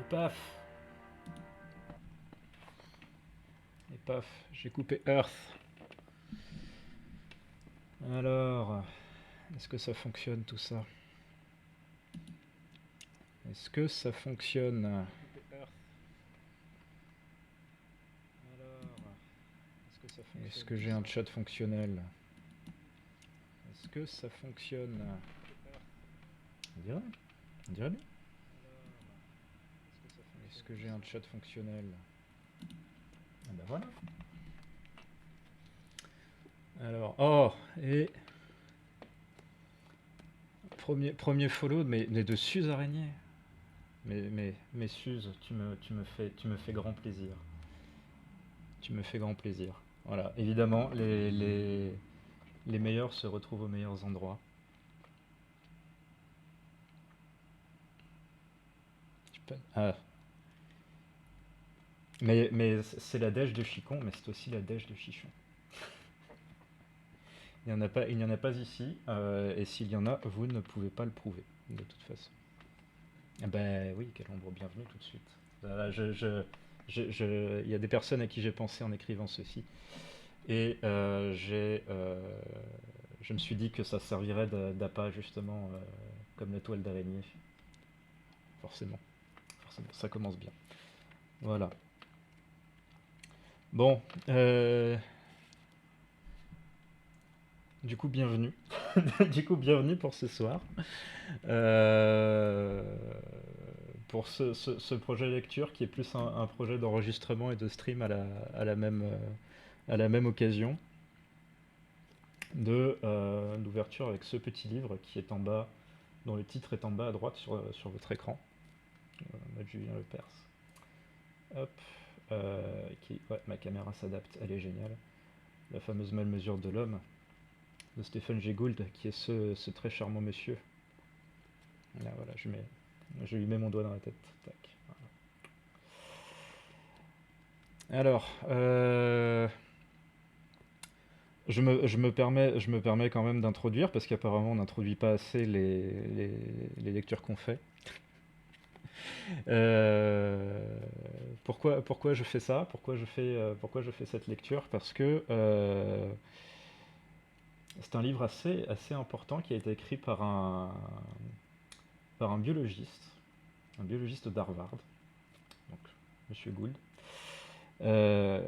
paf. Et paf, j'ai coupé Earth. Alors, est-ce que ça fonctionne tout ça? Est-ce que ça fonctionne? Alors, est-ce que j'ai un chat fonctionnel? Est-ce que ça fonctionne? On dirait, on dirait bien. Est-ce que j'ai un chat fonctionnel? Ah bah voilà. Alors, oh, et premier follow, mais de Suze Araignée. Mais Suze, tu me fais grand plaisir. Tu me fais grand plaisir. Voilà, évidemment, les meilleurs se retrouvent aux meilleurs endroits. Ah. Mais c'est la dèche de Chicon, mais c'est aussi la dèche de Chichon. Il n'y en a pas ici, et s'il y en a, vous ne pouvez pas le prouver, de toute façon. Ah ben oui, quel ombre, bienvenue tout de suite. Voilà, il y a des personnes à qui j'ai pensé en écrivant ceci, et je me suis dit que ça servirait d'appât justement, comme la toile d'araignée. Forcément, forcément, ça commence bien. Voilà. Bon, du coup, bienvenue. Du coup, bienvenue pour ce soir. Euh, pour ce projet lecture qui est plus un projet d'enregistrement et de stream à la même occasion d'ouverture avec ce petit livre qui est en bas, dont le titre est en bas à droite sur votre écran. Mode Julien Lepers. Hop. Ouais, ma caméra s'adapte, elle est géniale. La fameuse Malmesure de l'homme de Stephen Jay Gould, qui est ce très charmant monsieur. Là, voilà, je lui mets mon doigt dans la tête. Tac. Alors, je me permets quand même d'introduire, parce qu'apparemment on n'introduit pas assez les lectures qu'on fait. Euh, pourquoi je fais ça? Pourquoi je fais cette lecture? Parce que c'est un livre assez important qui a été écrit par un biologiste d'Harvard, donc Monsieur Gould, euh,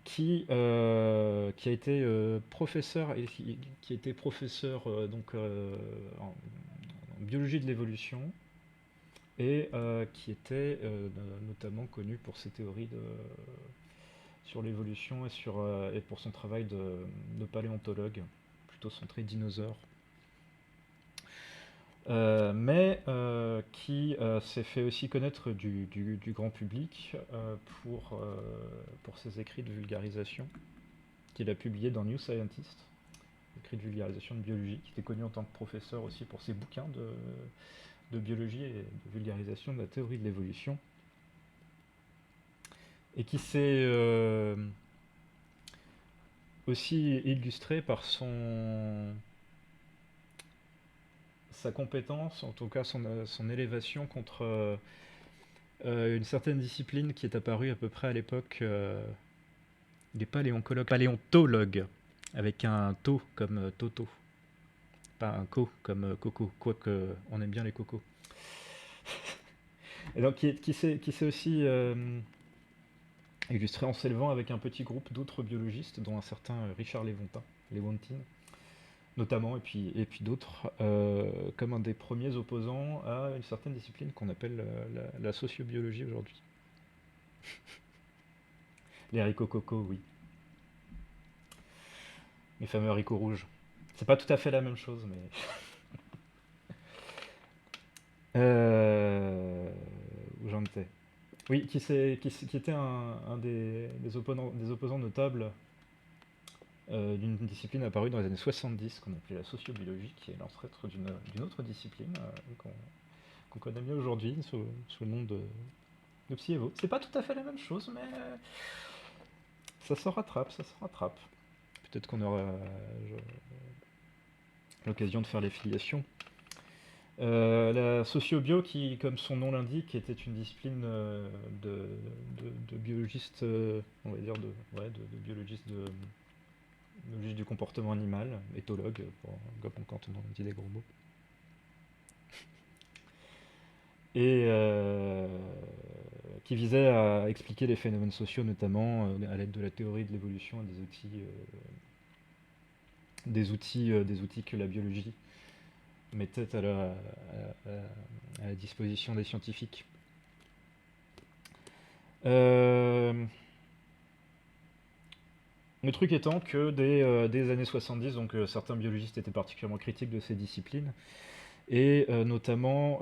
qui a été professeur qui a été professeur en, en biologie de l'évolution et qui était notamment connu pour ses théories sur l'évolution et pour son travail de paléontologue, plutôt centré dinosaures. Qui s'est fait aussi connaître du grand public pour ses écrits de vulgarisation qu'il a publiés dans New Scientist, écrits de vulgarisation de biologie, qui était connu en tant que professeur aussi pour ses bouquins de biologie et de vulgarisation de la théorie de l'évolution, et qui s'est aussi illustré par sa compétence, en tout cas son élévation contre une certaine discipline qui est apparue à peu près à l'époque des paléontologues, avec un to comme Toto, pas un co comme coco, quoique on aime bien les cocos. Et donc qui s'est aussi illustré en s'élevant avec un petit groupe d'autres biologistes, dont un certain Richard Lewontin, notamment, et puis d'autres, comme un des premiers opposants à une certaine discipline qu'on appelle la sociobiologie aujourd'hui. Les haricots coco, oui. Les fameux haricots rouges. C'est pas tout à fait la même chose, mais... Où j'en étais? Oui, qui était un des opposants notables d'une discipline apparue dans les années 70 qu'on appelait la sociobiologie, qui est l'ancêtre d'une autre discipline qu'on connaît mieux aujourd'hui sous le nom de Psyevo. C'est pas tout à fait la même chose, mais ça se rattrape, ça se rattrape. Peut-être qu'on aura l'occasion de faire les filiations La sociobio, qui, comme son nom l'indique, était une discipline de, de biologiste, on va dire, de biologiste biologiste du comportement animal, éthologue, quand on dit des gros mots. Et qui visait à expliquer les phénomènes sociaux, notamment à l'aide de la théorie de l'évolution et des outils que la biologie mettait à la disposition des scientifiques. Le truc étant que dès les années 70, donc certains biologistes étaient particulièrement critiques de ces disciplines, et notamment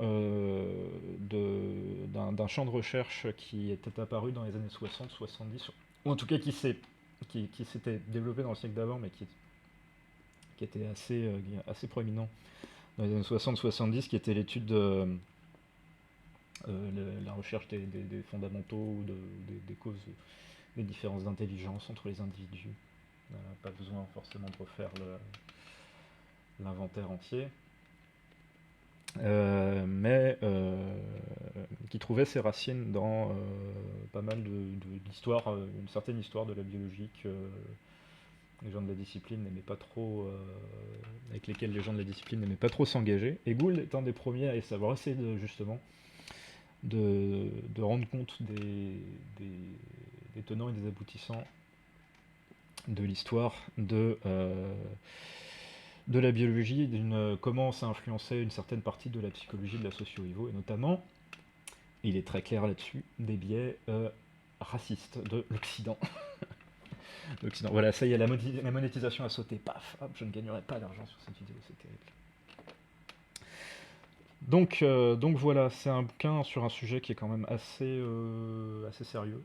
d'un champ de recherche qui était apparu dans les années 60-70, ou en tout cas qui s'était développé dans le siècle d'avant, mais qui était assez proéminent dans les années 60-70, qui était l'étude de la recherche des fondamentaux ou des causes des différences d'intelligence entre les individus. Pas besoin forcément de refaire l'inventaire entier. Mais qui trouvait ses racines dans pas mal d'histoires, une certaine histoire de la biologie que les gens de la discipline n'aimaient pas trop, avec lesquels les gens de la discipline n'aimaient pas trop s'engager. Et Gould est un des premiers à savoir essayer justement de rendre compte des tenants et des aboutissants de l'histoire de la biologie, comment ça influençait une certaine partie de la psychologie de la socio-évo, et notamment, il est très clair là-dessus, des biais racistes de l'Occident. Voilà, ça y est, la monétisation a sauté, paf, hop, je ne gagnerai pas d'argent sur cette vidéo, c'est terrible. Donc voilà, c'est un bouquin sur un sujet qui est quand même assez sérieux,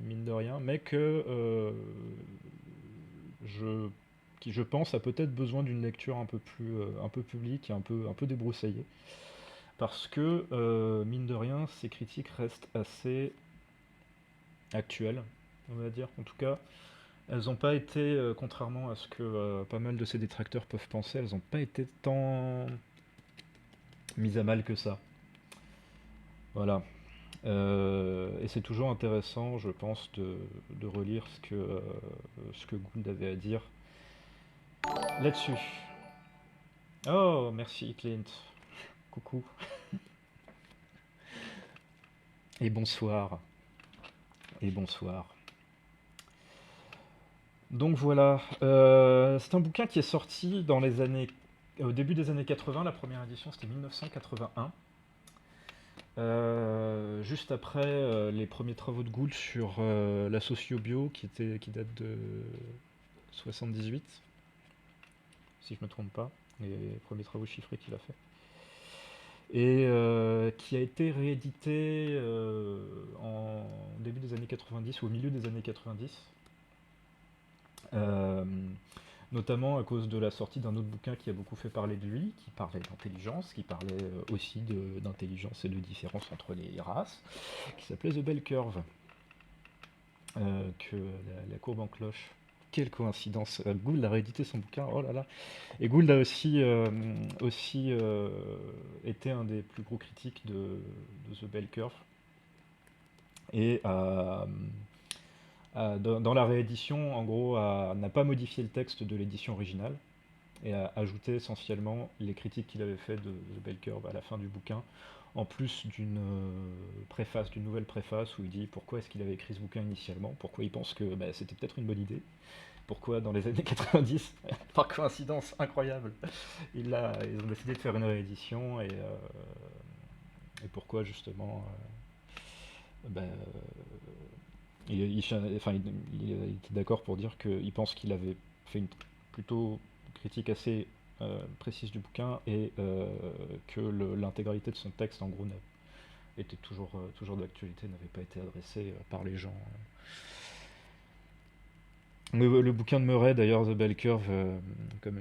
mine de rien, mais qui je pense a peut-être besoin d'une lecture un peu publique et un peu débroussaillée. Parce que, mine de rien, ces critiques restent assez actuelles, on va dire. En tout cas, elles n'ont pas été, contrairement à ce que pas mal de ces détracteurs peuvent penser, elles n'ont pas été tant mises à mal que ça. Voilà. Et c'est toujours intéressant, je pense, de relire ce que Gould avait à dire là-dessus. Oh, merci Clint. Coucou. Et bonsoir. Et bonsoir. Donc voilà, c'est un bouquin qui est sorti au début des années 80, la première édition c'était 1981, juste après les premiers travaux de Gould sur la sociobio qui date de 78, si je me trompe pas, les premiers travaux chiffrés qu'il a fait. Et qui a été réédité en début des années 90 ou au milieu des années 90. Euh, Notamment à cause de la sortie d'un autre bouquin qui a beaucoup fait parler de lui, qui parlait d'intelligence, qui parlait aussi d'intelligence et de différence entre les races, qui s'appelait The Bell Curve, que la courbe en cloche. Quelle coïncidence! Gould a réédité son bouquin, oh là là! Et Gould a aussi été un des plus gros critiques de The Bell Curve. Et dans la réédition, en gros, n'a pas modifié le texte de l'édition originale et a ajouté essentiellement les critiques qu'il avait fait de The Bell Curve à la fin du bouquin, en plus d'une nouvelle préface où il dit pourquoi est-ce qu'il avait écrit ce bouquin initialement, pourquoi il pense que c'était peut-être une bonne idée, pourquoi dans les années 90, par coïncidence incroyable, ils ont décidé de faire une réédition et pourquoi justement il était d'accord pour dire qu'il pense qu'il avait fait une plutôt critique assez précise du bouquin et que l'intégralité de son texte, en gros, était toujours d'actualité, n'avait pas été adressée par les gens. Le bouquin de Murray, d'ailleurs, The Bell Curve, comme,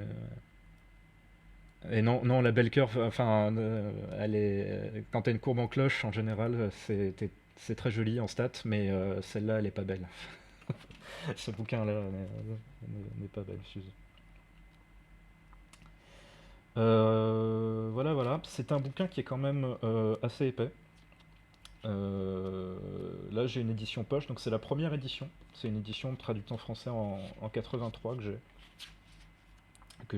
et non, la Bell Curve, enfin, quand tu as une courbe en cloche, en général, c'est très joli en stats, mais celle-là, elle est pas belle. Ce bouquin-là n'est pas belle, excusez. Voilà. c'est un bouquin qui est quand même assez épais. Là, j'ai une édition poche, donc c'est la première édition. C'est une édition traduite en français en 83 que j'ai que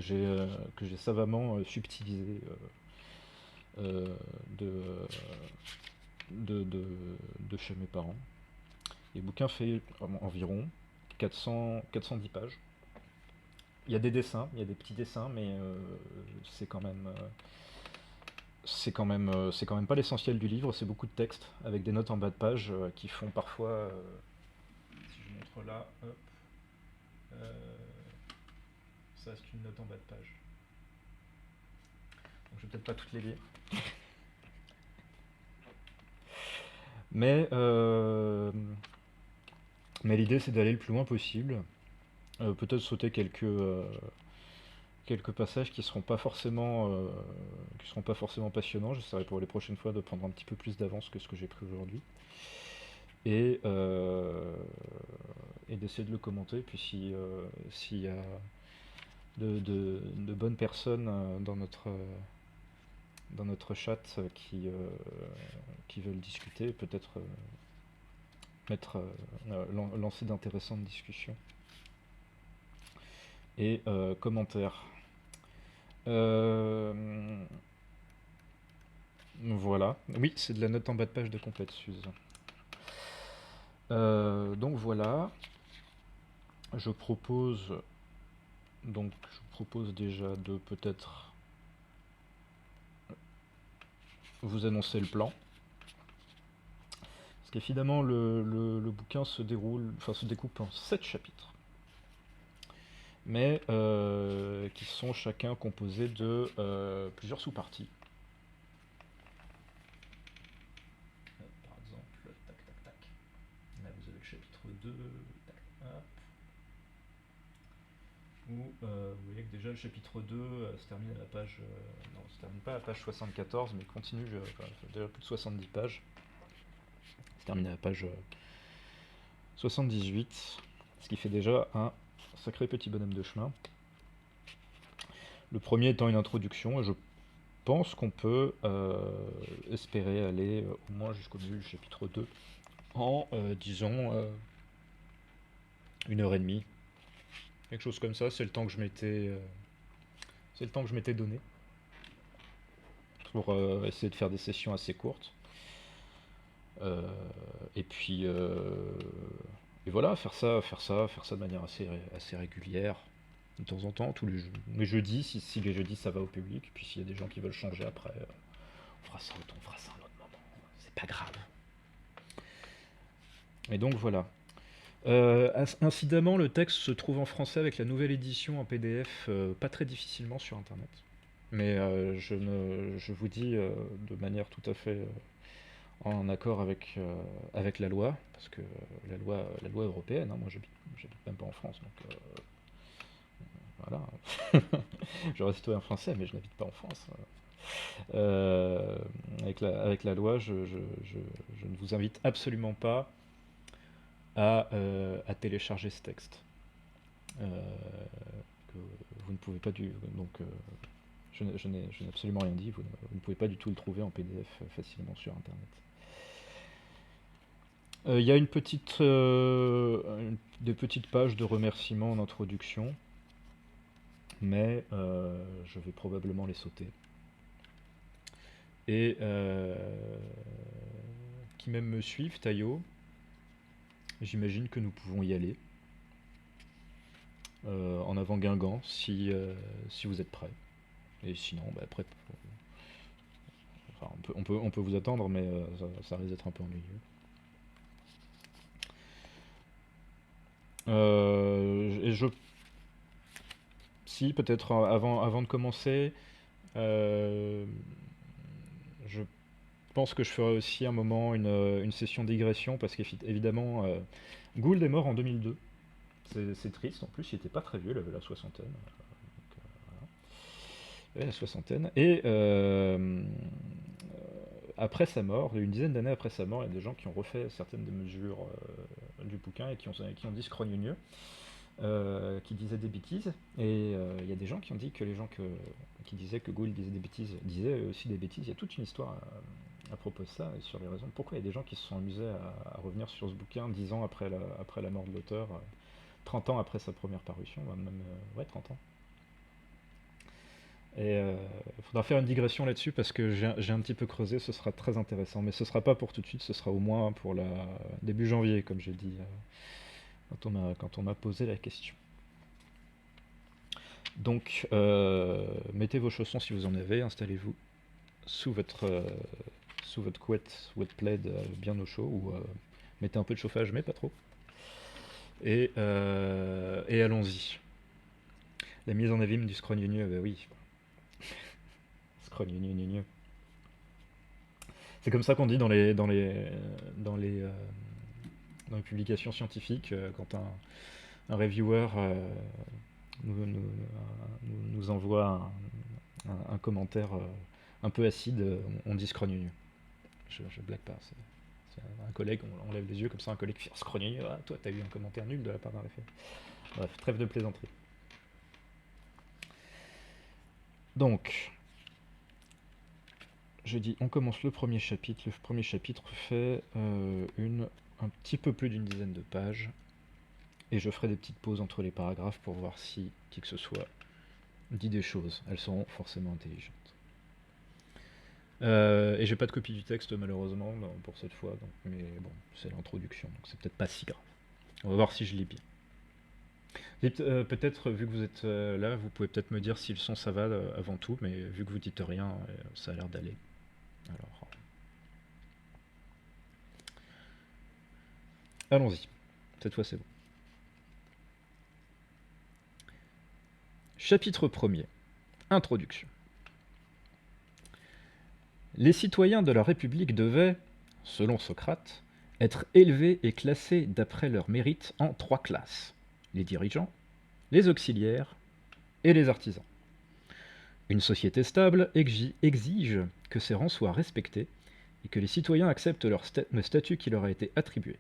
j'ai savamment subtilisé euh, de, de, de, de chez mes parents. Et le bouquin fait environ 410 pages. Il y a des dessins, il y a des petits dessins, mais c'est quand même, c'est quand même pas l'essentiel du livre. C'est beaucoup de texte avec des notes en bas de page qui font parfois. Si je montre là, hop, euh, ça c'est une note en bas de page. Donc je vais peut-être pas toutes les lire. Mais, mais l'idée c'est d'aller le plus loin possible. Peut-être sauter quelques passages qui seront pas forcément passionnants. J'essaierai pour les prochaines fois de prendre un petit peu plus d'avance que ce que j'ai pris aujourd'hui. Et, et d'essayer de le commenter. Puis si, s'il y a de bonnes personnes dans notre chat qui veulent discuter, peut-être lancer d'intéressantes discussions et commentaires. Euh, voilà. Oui, c'est de la note en bas de page de Complète Suze. Donc voilà. Je propose déjà de peut-être vous annoncer le plan. Parce qu'évidemment le bouquin se découpe en 7 chapitres. Mais qui sont chacun composés de plusieurs sous-parties. Par exemple, tac tac tac. Là vous avez le chapitre 2, tac, hop. Où vous voyez que déjà le chapitre 2 se termine à la page. Non, se termine pas à la page 74, mais continue déjà plus de 70 pages. Se termine à la page 78, ce qui fait déjà un sacré petit bonhomme de chemin. Le premier étant une introduction, et je pense qu'on peut espérer aller au moins jusqu'au milieu du chapitre 2 en, disons, 1 heure et demie. Quelque chose comme ça, c'est le temps que je m'étais donné pour essayer de faire des sessions assez courtes. Et puis, et voilà, faire ça de manière assez régulière, de temps en temps, tous les jeudis, si les jeudis ça va au public, et puis s'il y a des gens qui veulent changer après, on fera ça un autre moment, c'est pas grave. Et donc voilà. Incidemment, le texte se trouve en français avec la nouvelle édition en PDF, pas très difficilement sur internet. Mais je vous dis de manière tout à fait en accord avec la loi, parce que la loi européenne, hein, moi j'habite même pas en France, donc voilà. Je reste citoyen français, mais je n'habite pas en France. Avec la loi, je ne vous invite absolument pas à télécharger ce texte. Que vous ne pouvez pas donc je n'ai absolument rien dit, vous ne pouvez pas du tout le trouver en PDF facilement sur internet. Il y a des petites pages de remerciements en introduction, mais je vais probablement les sauter. Et qui même me suivent, Taillot, j'imagine que nous pouvons y aller. En avant Guingamp, si vous êtes prêts. Et sinon, bah, après, enfin, on peut vous attendre, mais ça risque d'être un peu ennuyeux. Et si, peut-être avant de commencer, je pense que je ferai aussi un moment une session digression, parce qu'évidemment, Gould est mort en 2002. C'est triste, en plus, il était pas très vieux, il avait la soixantaine. Voilà. Il avait la soixantaine. Et après sa mort, une dizaine d'années après sa mort, il y a des gens qui ont refait certaines des mesures du bouquin et qui ont dit scrogneux. qui disait des bêtises, et il y a des gens qui ont dit que qui disaient que Gould disait des bêtises disaient aussi des bêtises. Il y a toute une histoire à propos de ça, et sur les raisons. Pourquoi il y a des gens qui se sont amusés à revenir sur ce bouquin 10 ans après la mort de l'auteur, 30 ans après sa première parution, même, ouais, 30 ans. Et il faudra faire une digression là-dessus parce que j'ai un petit peu creusé, ce sera très intéressant, mais ce sera pas pour tout de suite, ce sera au moins pour la début janvier, comme j'ai dit quand on m'a posé la question. Donc, mettez vos chaussons si vous en avez, installez-vous sous votre couette, wet plaid bien au chaud, ou mettez un peu de chauffage, mais pas trop. Et allons-y. La mise en abîme du scrogneux, bah oui. Scrogneux. C'est comme ça qu'on dit dans les publications scientifiques, quand un reviewer nous envoie un commentaire un peu acide, on dit scrogneux. Je blague pas. C'est un collègue, on lève les yeux comme ça, un collègue qui fait scrogneux. Ah, toi, t'as eu un commentaire nul de la part d'un référent. Bref, trêve de plaisanterie. Donc, je dis, on commence le premier chapitre. Le premier chapitre fait un petit peu plus d'une dizaine de pages. Et je ferai des petites pauses entre les paragraphes pour voir si qui que ce soit dit des choses. Elles seront forcément intelligentes. Et j'ai pas de copie du texte malheureusement pour cette fois, donc, mais bon, c'est l'introduction, donc c'est peut-être pas si grave. On va voir si je lis bien. Peut-être, vu que vous êtes là, vous pouvez peut-être me dire si le son ça va avant tout, mais vu que vous dites rien, ça a l'air d'aller. Alors, allons-y. Cette fois c'est bon. Chapitre 1er. Introduction. Les citoyens de la République devaient, selon Socrate, être élevés et classés d'après leur mérite en 3 classes: les dirigeants, les auxiliaires et les artisans. Une société stable exige que ces rangs soient respectés et que les citoyens acceptent le statut qui leur a été attribué.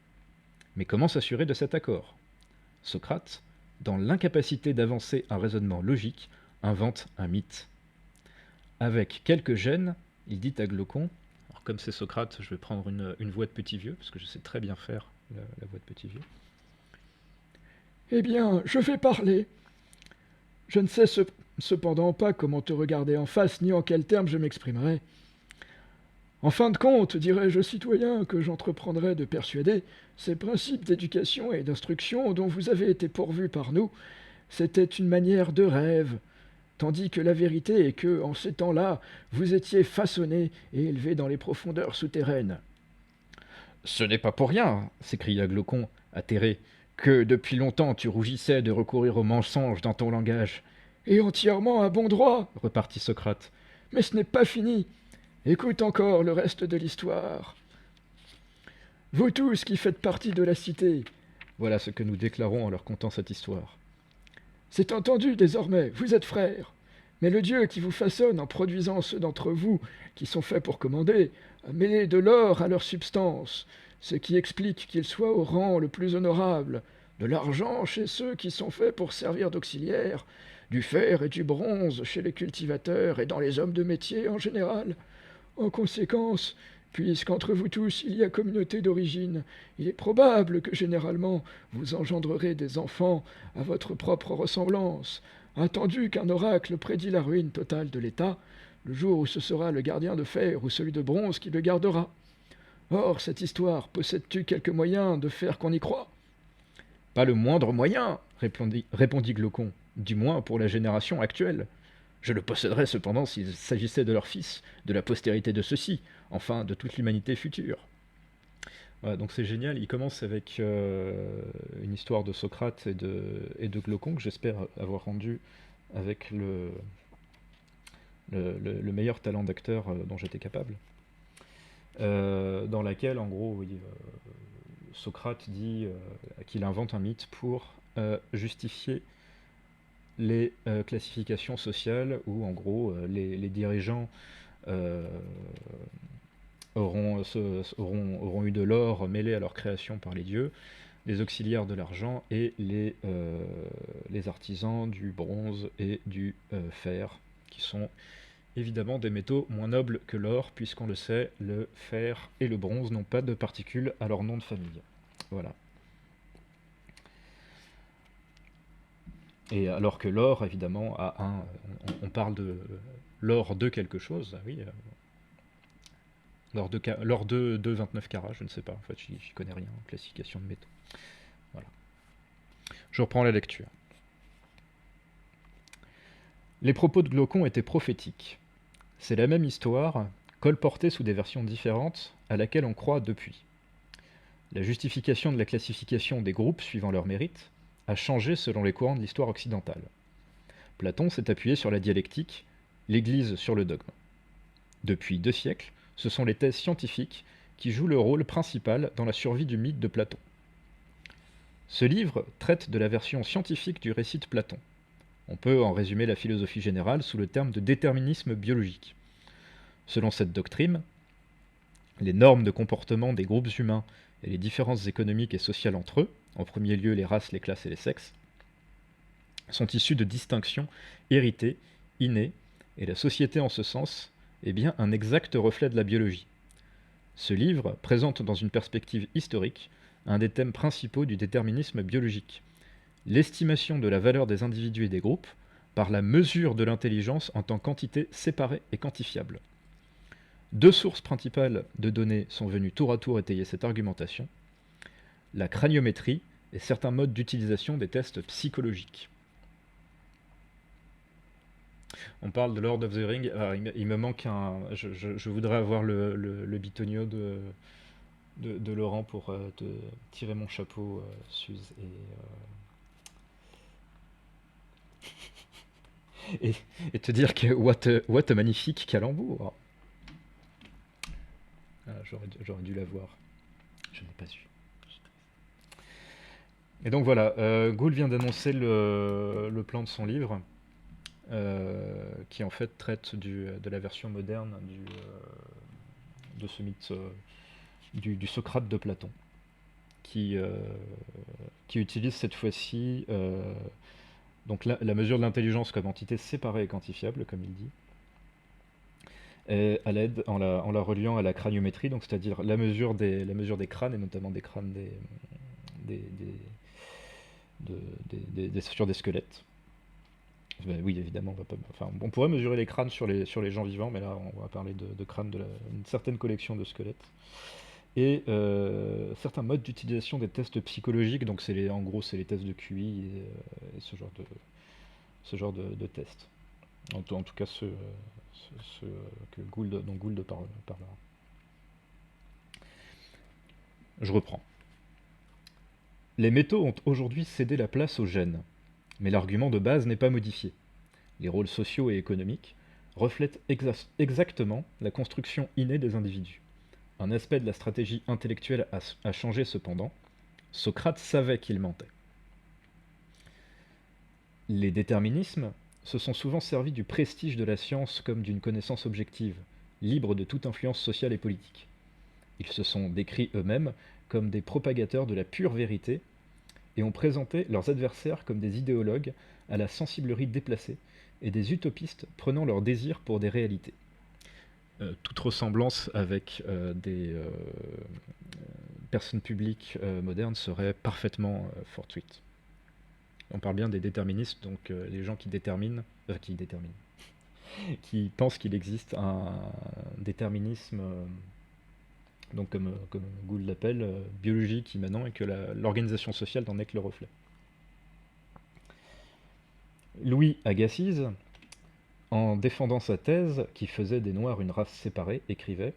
Mais comment s'assurer de cet accord ? Socrate, dans l'incapacité d'avancer un raisonnement logique, invente un mythe. Avec quelques gêne, il dit à Glaucon, alors comme c'est Socrate, je vais prendre une voix de petit vieux, parce que je sais très bien faire la voix de petit vieux. Eh bien, je vais parler. Je ne sais cependant pas comment te regarder en face, ni en quels termes je m'exprimerai. En fin de compte, dirais-je aux citoyens que j'entreprendrai de persuader, ces principes d'éducation et d'instruction dont vous avez été pourvus par nous, c'était une manière de rêve, tandis que la vérité est que, en ces temps-là, vous étiez façonnés et élevés dans les profondeurs souterraines. Ce n'est pas pour rien, s'écria Glaucon, atterré, que depuis longtemps tu rougissais de recourir au mensonge dans ton langage. Et entièrement à bon droit, Repartit Socrate. mais ce n'est pas fini. Écoute encore le reste de l'histoire. Vous tous qui faites partie de la cité, Voilà ce que nous déclarons en leur contant cette histoire. c'est entendu désormais, vous êtes frères. Mais le Dieu qui vous façonne en produisant ceux d'entre vous qui sont faits pour commander, a mêlé de l'or à leur substance, ce qui explique qu'ils soient au rang le plus honorable, de l'argent chez ceux qui sont faits pour servir d'auxiliaires, du fer et du bronze chez les cultivateurs et dans les hommes de métier en général. En conséquence, puisqu'entre vous tous il y a communauté d'origine, il est probable que généralement vous engendrerez des enfants à votre propre ressemblance, attendu qu'un oracle prédit la ruine totale de l'État, le jour où ce sera le gardien de fer ou celui de bronze qui le gardera. Or, cette histoire, possèdes-tu quelques moyens de faire qu'on y croie ? Pas le moindre moyen, répondit Glaucon, du moins pour la génération actuelle. Je le posséderais cependant s'il s'agissait de leurs fils, de la postérité de ceux-ci, enfin de toute l'humanité future. Voilà, donc c'est génial, il commence avec une histoire de Socrate et de Glaucon que j'espère avoir rendu avec le meilleur talent d'acteur dont j'étais capable. Dans laquelle, en gros, oui, Socrate dit qu'il invente un mythe pour justifier les classifications sociales où, en gros, les dirigeants auront eu de l'or mêlé à leur création par les dieux, les auxiliaires de l'argent et les artisans du bronze et du fer, qui sont évidemment des métaux moins nobles que l'or, puisqu'on le sait, le fer et le bronze n'ont pas de particules à leur nom de famille. Voilà. Et alors que l'or, évidemment, a un... On parle de l'or de quelque chose, oui. L'or de 29 carats, je ne sais pas, en fait, j'y connais rien en classification de métaux. Voilà. Je reprends la lecture. Les propos de Glaucon étaient prophétiques. C'est la même histoire, colportée sous des versions différentes, à laquelle on croit depuis. La justification de la classification des groupes suivant leur mérite a changé selon les courants de l'histoire occidentale. Platon s'est appuyé sur la dialectique, l'Église sur le dogme. Depuis 2 siècles, ce sont les thèses scientifiques qui jouent le rôle principal dans la survie du mythe de Platon. Ce livre traite de la version scientifique du récit de Platon. On peut en résumer la philosophie générale sous le terme de déterminisme biologique. Selon cette doctrine, les normes de comportement des groupes humains et les différences économiques et sociales entre eux, en premier lieu les races, les classes et les sexes, sont issues de distinctions héritées, innées, et la société en ce sens est bien un exact reflet de la biologie. Ce livre présente dans une perspective historique un des thèmes principaux du déterminisme biologique, l'estimation de la valeur des individus et des groupes par la mesure de l'intelligence en tant qu'entité séparée et quantifiable. 2 sources principales de données sont venues tour à tour étayer cette argumentation, la craniométrie et certains modes d'utilisation des tests psychologiques. On parle de Lord of the Ring. Alors, il me manque un... Je voudrais avoir le bitonio de Laurent pour te tirer mon chapeau, Suze. Et te dire que what a magnifique calembour. Ah, j'aurais dû l'avoir. Je n'ai pas eu. Et donc voilà, Gould vient d'annoncer le plan de son livre, qui en fait traite de la version moderne de ce mythe du Socrate de Platon, qui utilise cette fois-ci donc la mesure de l'intelligence comme entité séparée et quantifiable, comme il dit, et à l'aide, en la reliant à la craniométrie, donc c'est-à-dire la mesure des crânes, et notamment des crânes sur des squelettes. Ben oui, évidemment, on pourrait mesurer les crânes sur les gens vivants, mais là, on va parler de crânes d'une certaine collection de squelettes. Et certains modes d'utilisation des tests psychologiques, donc en gros, c'est les tests de QI et ce genre de tests. En tout cas, ceux dont Gould parlera. Je reprends. Les métaux ont aujourd'hui cédé la place aux gènes, mais l'argument de base n'est pas modifié. Les rôles sociaux et économiques reflètent exactement la construction innée des individus. Un aspect de la stratégie intellectuelle a changé cependant. Socrate savait qu'il mentait. Les déterminismes se sont souvent servis du prestige de la science comme d'une connaissance objective, libre de toute influence sociale et politique. Ils se sont décrits eux-mêmes comme des propagateurs de la pure vérité et ont présenté leurs adversaires comme des idéologues à la sensiblerie déplacée et des utopistes prenant leur désir pour des réalités. Toute ressemblance avec des personnes publiques modernes serait parfaitement fortuite. On parle bien des déterministes, donc les gens qui qui pensent qu'il existe un déterminisme, donc comme Gould l'appelle, biologique immanent, et que l'organisation sociale n'en est que le reflet. Louis Agassiz, en défendant sa thèse, qui faisait des Noirs une race séparée, écrivait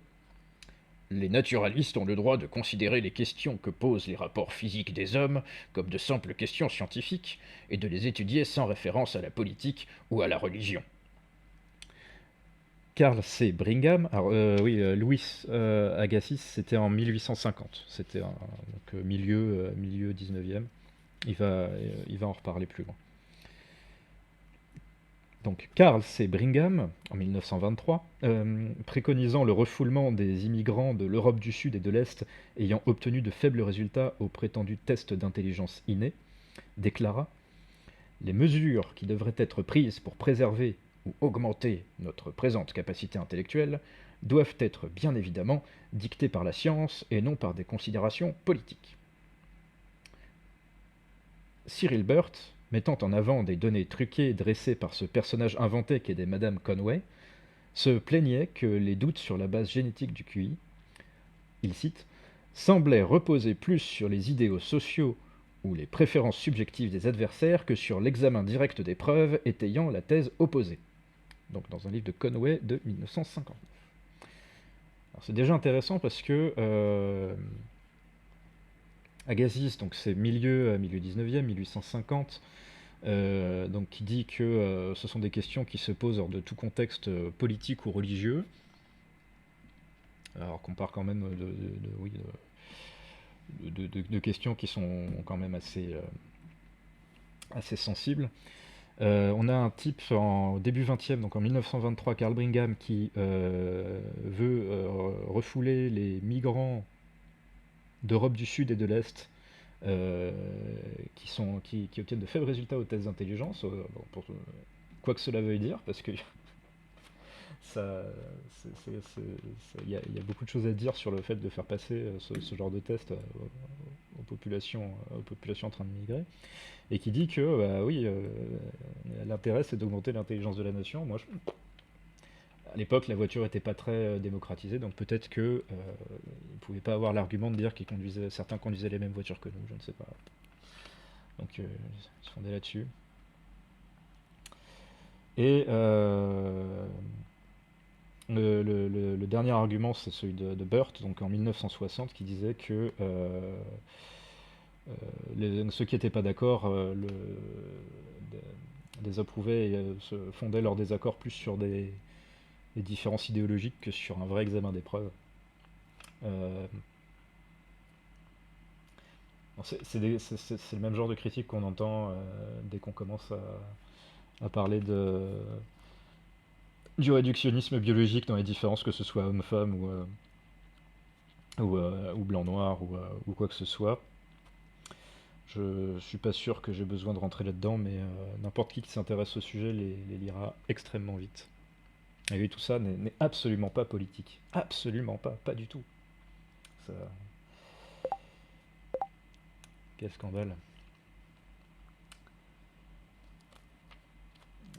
« Les naturalistes ont le droit de considérer les questions que posent les rapports physiques des hommes comme de simples questions scientifiques et de les étudier sans référence à la politique ou à la religion. » Carl C. Brigham, Louis Agassiz, c'était en 1850, c'était donc milieu 19e, il va en reparler plus loin. Donc Carl C. Brigham, en 1923, préconisant le refoulement des immigrants de l'Europe du Sud et de l'Est ayant obtenu de faibles résultats aux prétendus tests d'intelligence innée, déclara « Les mesures qui devraient être prises pour préserver ou augmenter notre présente capacité intellectuelle doivent être bien évidemment dictées par la science et non par des considérations politiques. » Cyril Burt, mettant en avant des données truquées dressées par ce personnage inventé qu'était Madame Conway, se plaignait que les doutes sur la base génétique du QI, il cite, semblaient reposer plus sur les idéaux sociaux ou les préférences subjectives des adversaires que sur l'examen direct des preuves étayant la thèse opposée. Donc dans un livre de Conway de 1959. Alors c'est déjà intéressant parce que Agassiz, donc c'est milieu 19e, 1850, donc qui dit que ce sont des questions qui se posent hors de tout contexte politique ou religieux, alors qu'on part quand même de questions qui sont quand même assez sensibles. On a un type en début 20e, donc en 1923, Carl Brigham, qui veut refouler les migrants d'Europe du Sud et de l'Est qui obtiennent de faibles résultats aux tests d'intelligence, pour quoi que cela veuille dire, parce que il y a beaucoup de choses à dire sur le fait de faire passer ce genre de test aux populations en train de migrer, et qui dit que bah, oui, l'intérêt c'est d'augmenter l'intelligence de la nation. À l'époque, la voiture n'était pas très démocratisée, donc peut-être que ne pouvaient pas avoir l'argument de dire que certains conduisaient les mêmes voitures que nous, je ne sais pas. Donc ils se fondaient là-dessus. Et le dernier argument, c'est celui de Burt, donc en 1960, qui disait que ceux qui n'étaient pas d'accord désapprouvaient et se fondaient leur désaccord plus sur des différences idéologiques que sur un vrai examen des preuves. C'est le même genre de critique qu'on entend dès qu'on commence à parler du réductionnisme biologique dans les différences, que ce soit homme-femme ou blanc-noir ou quoi que ce soit. Je suis pas sûr que j'ai besoin de rentrer là-dedans, mais n'importe qui s'intéresse au sujet les lira extrêmement vite. Et oui, tout ça n'est absolument pas politique. Absolument pas, pas du tout. Ça... Quel scandale.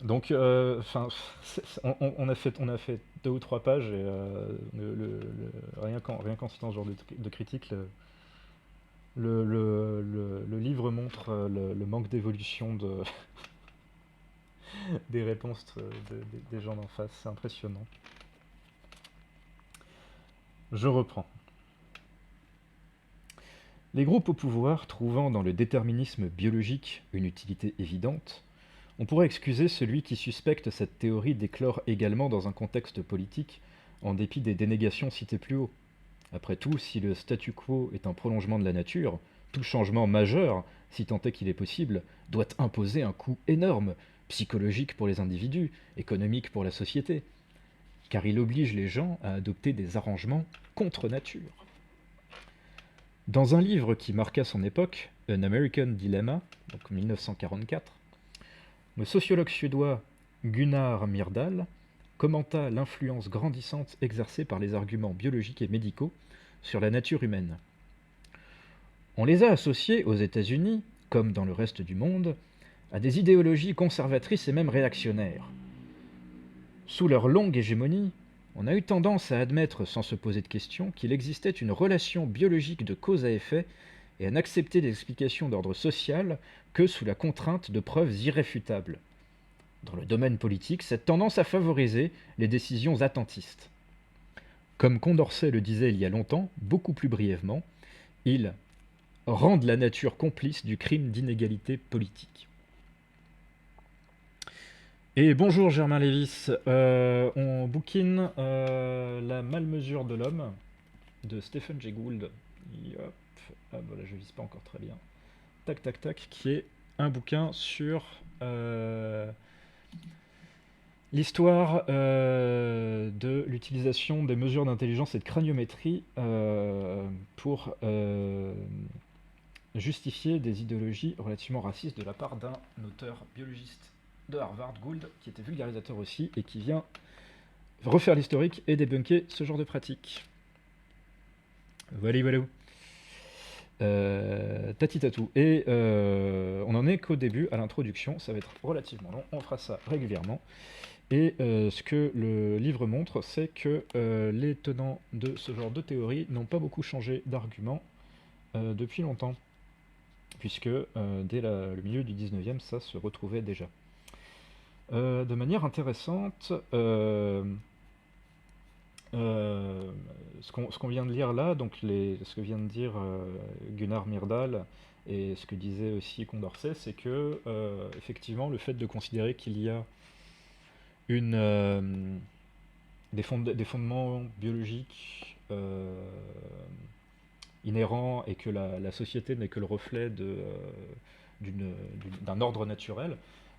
Donc, on a fait 2 ou 3 pages, et rien qu'en citant ce genre de critique, le livre montre le manque d'évolution des réponses des gens d'en face. C'est impressionnant. Je reprends. Les groupes au pouvoir, trouvant dans le déterminisme biologique une utilité évidente, on pourrait excuser celui qui suspecte cette théorie d'éclore également dans un contexte politique, en dépit des dénégations citées plus haut. Après tout, si le statu quo est un prolongement de la nature, tout changement majeur, si tant est qu'il est possible, doit imposer un coût énorme, psychologique pour les individus, économique pour la société, car il oblige les gens à adopter des arrangements contre nature. Dans un livre qui marqua son époque, An American Dilemma, donc 1944, le sociologue suédois Gunnar Myrdal commenta l'influence grandissante exercée par les arguments biologiques et médicaux sur la nature humaine. On les a associés aux États-Unis, comme dans le reste du monde, à des idéologies conservatrices et même réactionnaires. Sous leur longue hégémonie, on a eu tendance à admettre sans se poser de questions qu'il existait une relation biologique de cause à effet et à n'accepter des explications d'ordre social que sous la contrainte de preuves irréfutables. Dans le domaine politique, cette tendance a favorisé les décisions attentistes. Comme Condorcet le disait il y a longtemps, beaucoup plus brièvement, ils rendent la nature complice du crime d'inégalité politique. Et bonjour Germain Lévis, on bouquine La malmesure de l'homme de Stephen Jay Gould. Hop. Ah voilà, je vise pas encore très bien. Tac tac tac, qui est un bouquin sur L'histoire de l'utilisation des mesures d'intelligence et de craniométrie pour justifier des idéologies relativement racistes de la part d'un auteur biologiste de Harvard, Gould, qui était vulgarisateur aussi, et qui vient refaire l'historique et débunker ce genre de pratique. Voilà, voilà. Tati-tatou. Et on en est qu'au début, à l'introduction, ça va être relativement long, on fera ça régulièrement. Et ce que le livre montre, c'est que les tenants de ce genre de théorie n'ont pas beaucoup changé d'argument depuis longtemps, puisque dès le milieu du 19e, ça se retrouvait déjà. De manière intéressante, ce qu'on vient de lire là, donc ce que vient de dire Gunnar Myrdal et ce que disait aussi Condorcet, c'est que effectivement le fait de considérer qu'il y a des fondements biologiques inhérents et que la société n'est que le reflet d'un ordre naturel,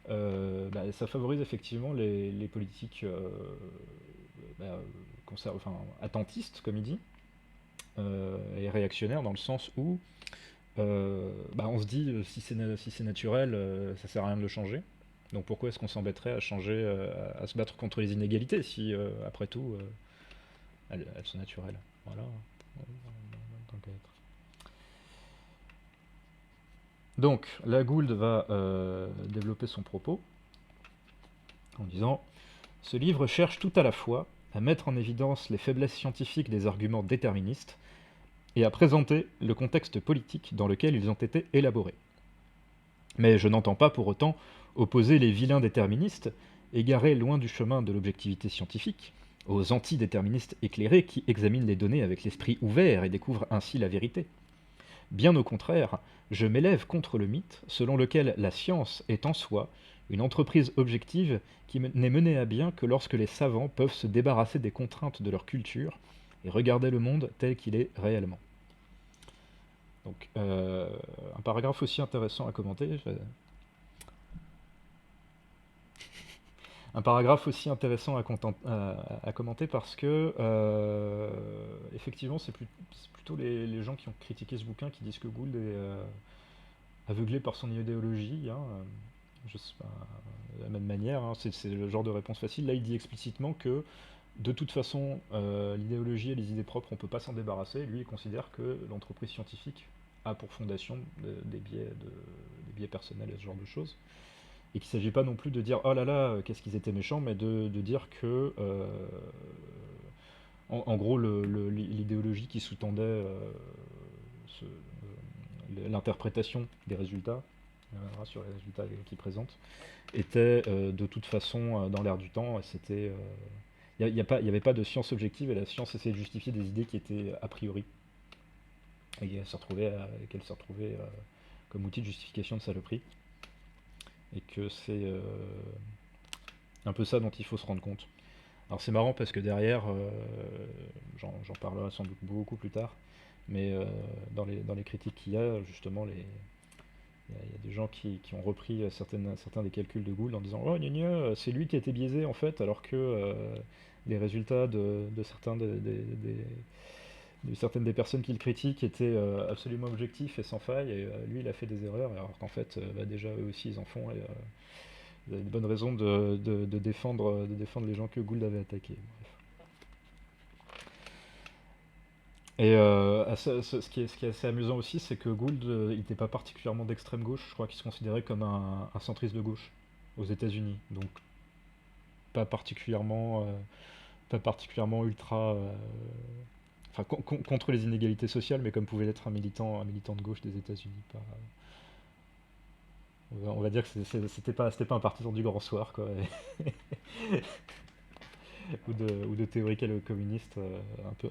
ça favorise effectivement les politiques attentistes, comme il dit, et réactionnaires, dans le sens où on se dit si c'est naturel, ça sert à rien de le changer. Donc pourquoi est-ce qu'on s'embêterait à changer, à se battre contre les inégalités si, après tout, elles sont naturelles. Voilà. Tant qu'à être. Donc, la Gould va développer son propos en disant « Ce livre cherche tout à la fois à mettre en évidence les faiblesses scientifiques des arguments déterministes et à présenter le contexte politique dans lequel ils ont été élaborés. Mais je n'entends pas pour autant opposer les vilains déterministes, égarés loin du chemin de l'objectivité scientifique, aux antidéterministes éclairés qui examinent les données avec l'esprit ouvert et découvrent ainsi la vérité. Bien au contraire, je m'élève contre le mythe selon lequel la science est en soi une entreprise objective qui n'est menée à bien que lorsque les savants peuvent se débarrasser des contraintes de leur culture et regarder le monde tel qu'il est réellement. » Donc, un paragraphe aussi intéressant à commenter. Un paragraphe aussi intéressant à commenter parce que, effectivement, c'est plutôt les gens qui ont critiqué ce bouquin qui disent que Gould est aveuglé par son idéologie. Hein, je sais pas, de la même manière, hein, c'est le genre de réponse facile. Là, il dit explicitement que, de toute façon, l'idéologie et les idées propres, on ne peut pas s'en débarrasser. Lui, il considère que l'entreprise scientifique a pour fondation des biais personnels et ce genre de choses. Et qu'il ne s'agit pas non plus de dire « Oh là là, qu'est-ce qu'ils étaient méchants », mais de dire que, en gros, l'idéologie qui sous-tendait l'interprétation des résultats, sur les résultats qu'ils présentent, était de toute façon dans l'air du temps. Il n'y avait pas de science objective, et la science essayait de justifier des idées qui étaient a priori. Et qu'elle se retrouvait comme outil de justification de saloperie. Et que c'est un peu ça dont il faut se rendre compte. Alors c'est marrant parce que derrière, j'en parlerai sans doute beaucoup plus tard, mais dans les critiques qu'il y a, justement, il y a des gens qui ont repris certains des calculs de Gould en disant « Oh, gna gna, c'est lui qui a été biaisé en fait, alors que les résultats de certaines des personnes qui le critiquent étaient absolument objectifs et sans faille, et lui il a fait des erreurs, alors qu'en fait déjà eux aussi ils en font, et vous avez de bonnes raisons de défendre les gens que Gould avait attaqués. Bref. Et ce qui est assez amusant aussi, c'est que Gould il n'était pas particulièrement d'extrême gauche, je crois qu'il se considérait comme un centriste de gauche aux États-Unis, donc pas particulièrement ultra... Enfin, contre les inégalités sociales, mais comme pouvait l'être un militant de gauche des États-Unis. On va dire que c'était pas un partisan du grand soir, quoi. ou de théoriques communistes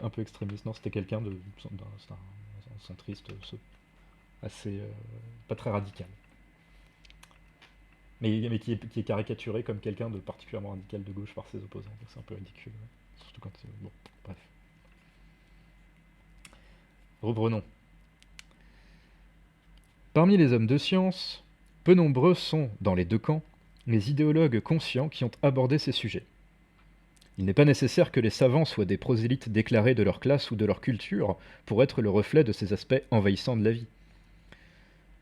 un peu extrémistes. Non, c'était quelqu'un d'un centriste assez pas très radical. Mais qui est caricaturé comme quelqu'un de particulièrement radical de gauche par ses opposants. C'est un peu ridicule. Surtout quand... Bon, bref. Reprenons. Parmi les hommes de science, peu nombreux sont, dans les deux camps, les idéologues conscients qui ont abordé ces sujets. Il n'est pas nécessaire que les savants soient des prosélytes déclarés de leur classe ou de leur culture pour être le reflet de ces aspects envahissants de la vie.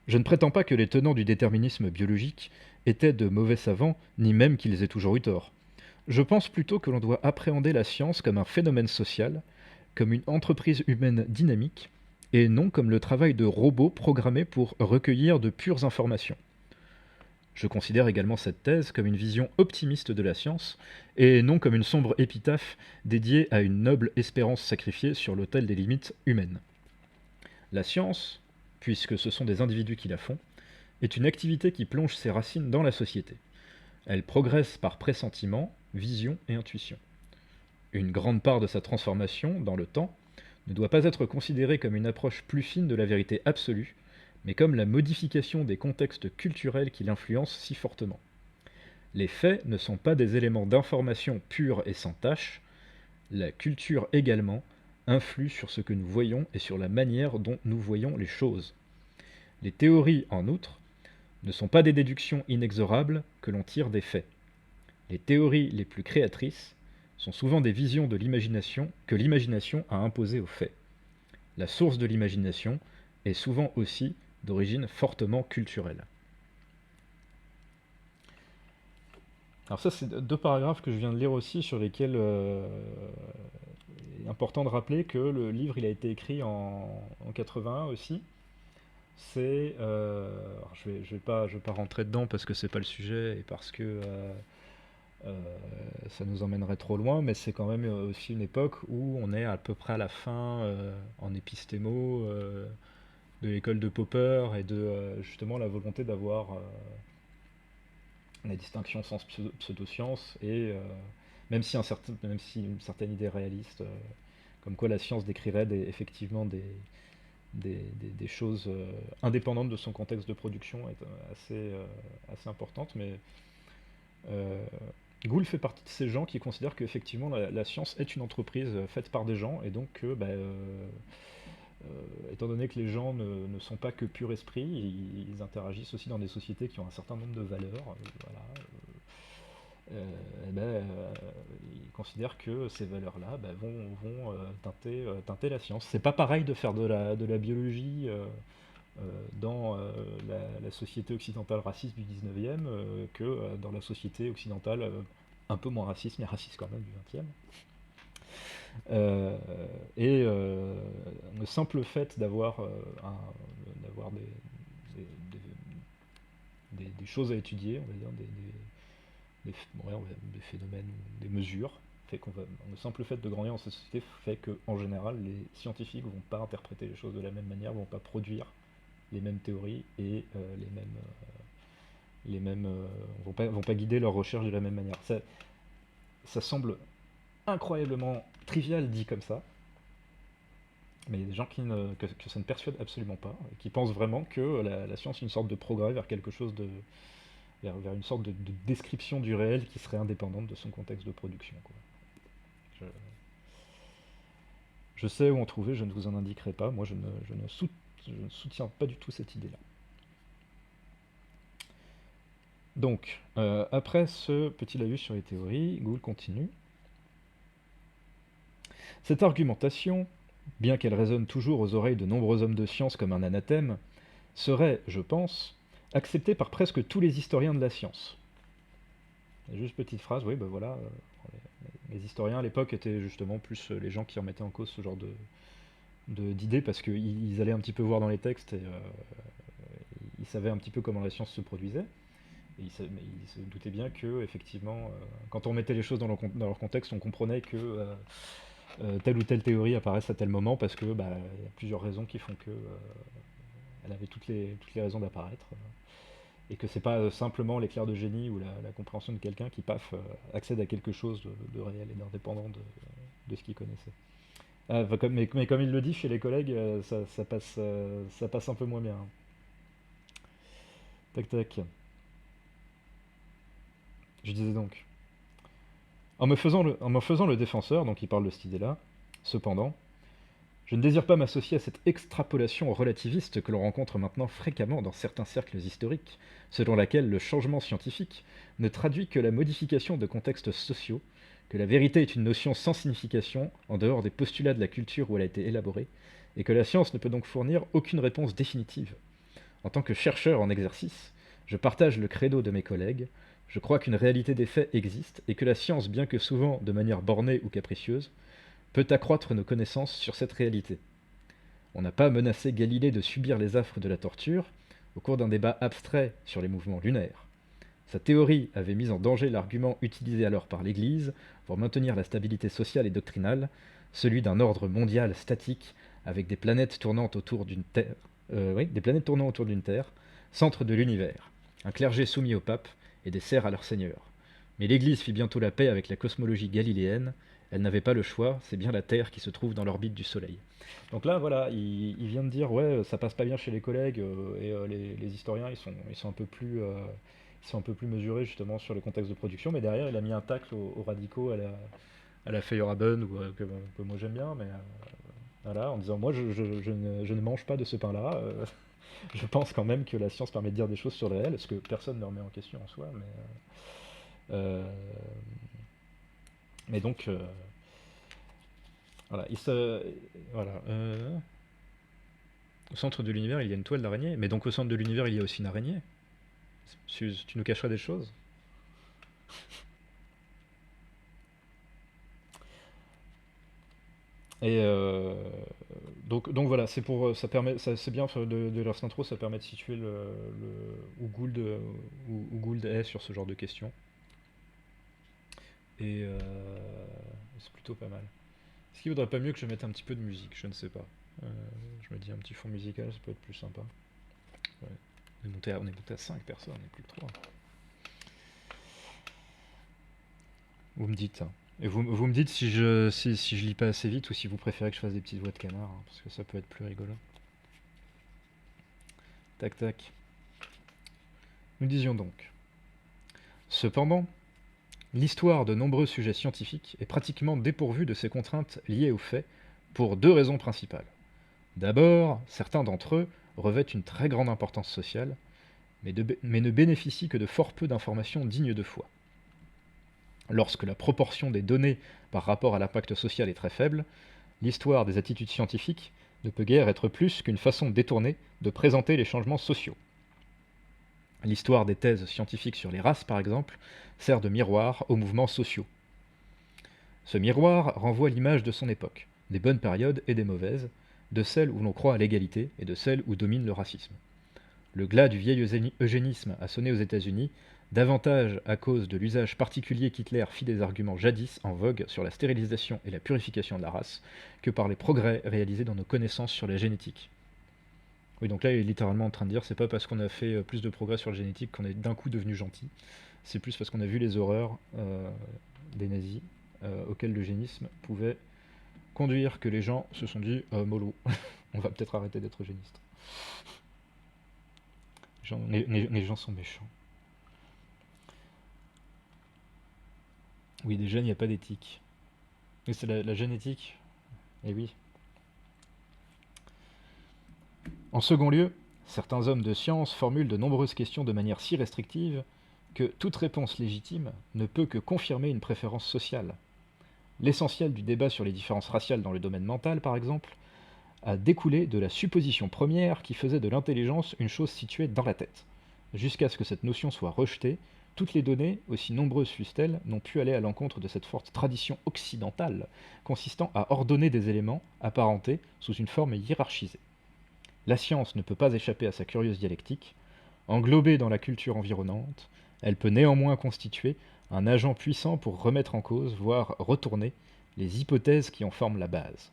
Je ne prétends pas que les tenants du déterminisme biologique étaient de mauvais savants, ni même qu'ils aient toujours eu tort. Je pense plutôt que l'on doit appréhender la science comme un phénomène social, comme une entreprise humaine dynamique, et non comme le travail de robots programmés pour recueillir de pures informations. Je considère également cette thèse comme une vision optimiste de la science, et non comme une sombre épitaphe dédiée à une noble espérance sacrifiée sur l'autel des limites humaines. La science, puisque ce sont des individus qui la font, est une activité qui plonge ses racines dans la société. Elle progresse par pressentiment, vision et intuition. Une grande part de sa transformation, dans le temps, ne doit pas être considérée comme une approche plus fine de la vérité absolue, mais comme la modification des contextes culturels qui l'influencent si fortement. Les faits ne sont pas des éléments d'information purs et sans tache, la culture également influe sur ce que nous voyons et sur la manière dont nous voyons les choses. Les théories, en outre, ne sont pas des déductions inexorables que l'on tire des faits. Les théories les plus créatrices sont souvent des visions de l'imagination que l'imagination a imposées aux faits. La source de l'imagination est souvent aussi d'origine fortement culturelle. Alors ça, c'est deux paragraphes que je viens de lire aussi, sur lesquels il est important de rappeler que le livre, il a été écrit en 81 aussi. Alors je vais pas rentrer dedans parce que c'est pas le sujet et parce que ça nous emmènerait trop loin, mais c'est quand même aussi une époque où on est à peu près à la fin en épistémo de l'école de Popper et de justement la volonté d'avoir la distinction sens pseudoscience et même si une certaine idée réaliste comme quoi la science décrirait effectivement des choses indépendantes de son contexte de production est assez importante, mais Gould fait partie de ces gens qui considèrent qu'effectivement la science est une entreprise faite par des gens et donc que étant donné que les gens ne sont pas que pur esprit, ils interagissent aussi dans des sociétés qui ont un certain nombre de valeurs. Voilà, ils considèrent que ces valeurs-là vont teinter la science. C'est pas pareil de faire de la biologie dans la société occidentale raciste du 19e que dans la société occidentale un peu moins raciste, mais raciste quand même, du 20e. Le simple fait d'avoir des choses à étudier, on va dire, des phénomènes, des mesures, le simple fait de grandir dans cette société fait que, en général, les scientifiques vont pas interpréter les choses de la même manière, vont pas produire les mêmes théories et vont pas guider leurs recherches de la même manière. Ça semble incroyablement trivial dit comme ça, mais il y a des gens que ça ne persuade absolument pas, qui pensent vraiment que la science est une sorte de progrès vers quelque chose vers une sorte de description du réel qui serait indépendante de son contexte de production, quoi. Je sais où en trouver, je ne vous en indiquerai pas. Moi, je ne soutiens pas du tout cette idée-là. Donc, après ce petit laïus sur les théories, Gould continue. Cette argumentation, bien qu'elle résonne toujours aux oreilles de nombreux hommes de science comme un anathème, serait, je pense, acceptée par presque tous les historiens de la science. Juste petite phrase, oui, ben voilà, les historiens à l'époque étaient justement plus les gens qui remettaient en cause ce genre d'idées parce qu'ils allaient un petit peu voir dans les textes et ils savaient un petit peu comment la science se produisait. Et ils se doutaient bien que, effectivement, quand on mettait les choses dans leur contexte, on comprenait que telle ou telle théorie apparaisse à tel moment parce que y a plusieurs raisons qui font que elle avait toutes les raisons d'apparaître. Et que c'est pas simplement l'éclair de génie ou la compréhension de quelqu'un qui, paf, accède à quelque chose de réel et d'indépendant de ce qu'il connaissait. Mais comme il le dit chez les collègues, ça passe un peu moins bien. Tac tac. Je disais donc, en me faisant le défenseur, donc il parle de cette idée-là, cependant, Je ne désire pas m'associer à cette extrapolation relativiste que l'on rencontre maintenant fréquemment dans certains cercles historiques, selon laquelle le changement scientifique ne traduit que la modification de contextes sociaux, que la vérité est une notion sans signification en dehors des postulats de la culture où elle a été élaborée, et que la science ne peut donc fournir aucune réponse définitive. En tant que chercheur en exercice, je partage le credo de mes collègues, je crois qu'une réalité des faits existe et que la science, bien que souvent de manière bornée ou capricieuse, peut accroître nos connaissances sur cette réalité. On n'a pas menacé Galilée de subir les affres de la torture au cours d'un débat abstrait sur les mouvements lunaires. Sa théorie avait mis en danger l'argument utilisé alors par l'Église pour maintenir la stabilité sociale et doctrinale, celui d'un ordre mondial statique avec des planètes tournant autour d'une Terre, centre de l'univers, un clergé soumis au pape et des serfs à leur seigneur. Mais l'Église fit bientôt la paix avec la cosmologie galiléenne. Elle n'avait pas le choix, c'est bien la Terre qui se trouve dans l'orbite du Soleil. Donc là, voilà, il vient de dire, ouais, ça passe pas bien chez les collègues, les historiens, ils sont un peu plus, ils sont un peu plus mesurés justement sur les contextes de production, mais derrière, il a mis un tacle aux radicaux, à la Feyerabend, que moi j'aime bien, mais voilà, en disant, moi je ne mange pas de ce pain-là, je pense quand même que la science permet de dire des choses sur le réel, ce que personne ne remet en question en soi, euh, mais donc, voilà, voilà. Au centre de l'univers, il y a une toile d'araignée, mais donc au centre de l'univers, il y a aussi une araignée. Suze, tu nous cacherais des choses? Et donc voilà, c'est pour ça permet c'est bien de leur intro, ça permet de situer où Gould est sur ce genre de questions. Et c'est plutôt pas mal. Est-ce qu'il vaudrait pas mieux que je mette un petit peu de musique? Je ne sais pas. Je me dis un petit fond musical, ça peut être plus sympa. Ouais. On est monté à 5 personnes, on n'est plus que 3. Vous me dites. Et vous me dites si je lis pas assez vite ou si vous préférez que je fasse des petites voix de canard, hein, parce que ça peut être plus rigolo. Tac tac. Nous disions donc. Cependant, l'histoire de nombreux sujets scientifiques est pratiquement dépourvue de ces contraintes liées aux faits pour deux raisons principales. D'abord, certains d'entre eux revêtent une très grande importance sociale, mais ne bénéficient que de fort peu d'informations dignes de foi. Lorsque la proportion des données par rapport à l'impact social est très faible, l'histoire des attitudes scientifiques ne peut guère être plus qu'une façon détournée de présenter les changements sociaux. L'histoire des thèses scientifiques sur les races, par exemple, sert de miroir aux mouvements sociaux. Ce miroir renvoie l'image de son époque, des bonnes périodes et des mauvaises, de celles où l'on croit à l'égalité et de celles où domine le racisme. Le glas du vieil eugénisme a sonné aux États-Unis, davantage à cause de l'usage particulier qu'Hitler fit des arguments jadis en vogue sur la stérilisation et la purification de la race, que par les progrès réalisés dans nos connaissances sur la génétique. Oui, donc là, il est littéralement en train de dire, c'est pas parce qu'on a fait plus de progrès sur la génétique qu'on est d'un coup devenu gentil, c'est plus parce qu'on a vu les horreurs des nazis, auxquelles l'eugénisme pouvait conduire, que les gens se sont dit, mollo, on va peut-être arrêter d'être eugéniste. Les gens sont méchants. Oui, déjà, il n'y a pas d'éthique. Mais c'est la génétique. Eh oui. En second lieu, certains hommes de science formulent de nombreuses questions de manière si restrictive que toute réponse légitime ne peut que confirmer une préférence sociale. L'essentiel du débat sur les différences raciales dans le domaine mental, par exemple, a découlé de la supposition première qui faisait de l'intelligence une chose située dans la tête. Jusqu'à ce que cette notion soit rejetée, toutes les données, aussi nombreuses fussent-elles, n'ont pu aller à l'encontre de cette forte tradition occidentale consistant à ordonner des éléments apparentés sous une forme hiérarchisée. La science ne peut pas échapper à sa curieuse dialectique. Englobée dans la culture environnante, elle peut néanmoins constituer un agent puissant pour remettre en cause, voire retourner, les hypothèses qui en forment la base.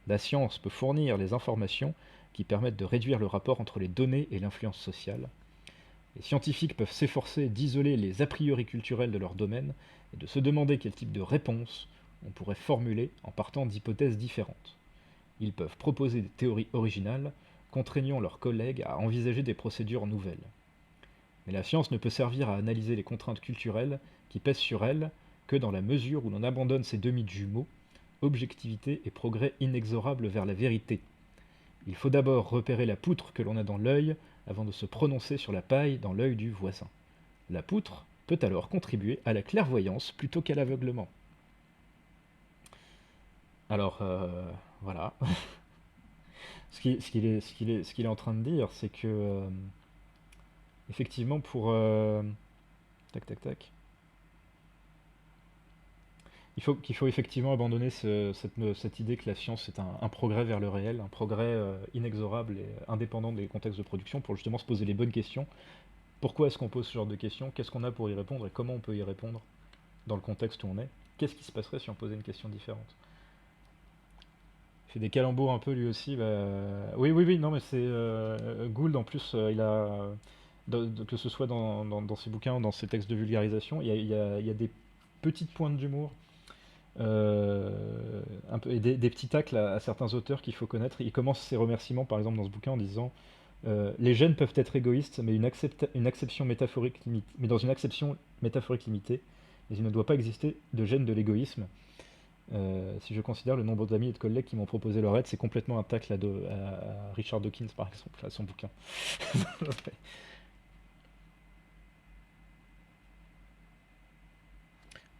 La science peut fournir les informations qui permettent de réduire le rapport entre les données et l'influence sociale. Les scientifiques peuvent s'efforcer d'isoler les a priori culturels de leur domaine et de se demander quel type de réponse on pourrait formuler en partant d'hypothèses différentes. Ils peuvent proposer des théories originales, contraignant leurs collègues à envisager des procédures nouvelles. Mais la science ne peut servir à analyser les contraintes culturelles qui pèsent sur elle que dans la mesure où l'on abandonne ses demi-jumeaux, objectivité et progrès inexorable vers la vérité. Il faut d'abord repérer la poutre que l'on a dans l'œil avant de se prononcer sur la paille dans l'œil du voisin. La poutre peut alors contribuer à la clairvoyance plutôt qu'à l'aveuglement. Alors, voilà. Ce qu'il est en train de dire, c'est que, effectivement, tac, tac, tac. Qu'il faut effectivement abandonner cette idée que la science est un progrès vers le réel, un progrès inexorable et indépendant des contextes de production, pour justement se poser les bonnes questions. Pourquoi est-ce qu'on pose ce genre de questions? Qu'est-ce qu'on a pour y répondre et comment on peut y répondre dans le contexte où on est? Qu'est-ce qui se passerait si on posait une question différente? Il fait des calembours un peu lui aussi. Oui, non, mais c'est Gould en plus, il a que ce soit dans ses bouquins ou dans ses textes de vulgarisation, il y a des petites pointes d'humour, et des petits tacles à certains auteurs qu'il faut connaître. Il commence ses remerciements par exemple dans ce bouquin en disant les gènes peuvent être égoïstes, mais dans une acception métaphorique limitée, mais il ne doit pas exister de gène de l'égoïsme. Si je considère le nombre d'amis et de collègues qui m'ont proposé leur aide, c'est complètement un tacle à Richard Dawkins, par exemple, à son bouquin.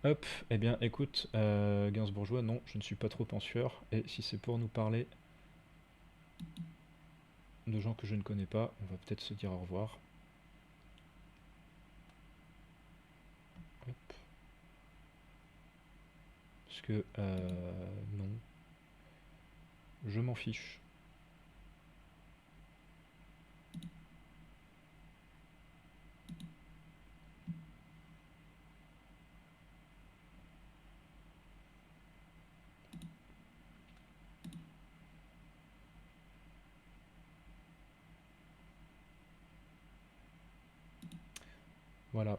Hop, eh bien écoute, Gainsbourgeois, non, je ne suis pas trop pensueur, et si c'est pour nous parler de gens que je ne connais pas, on va peut-être se dire au revoir. Hop. Parce que, non, je m'en fiche. Voilà.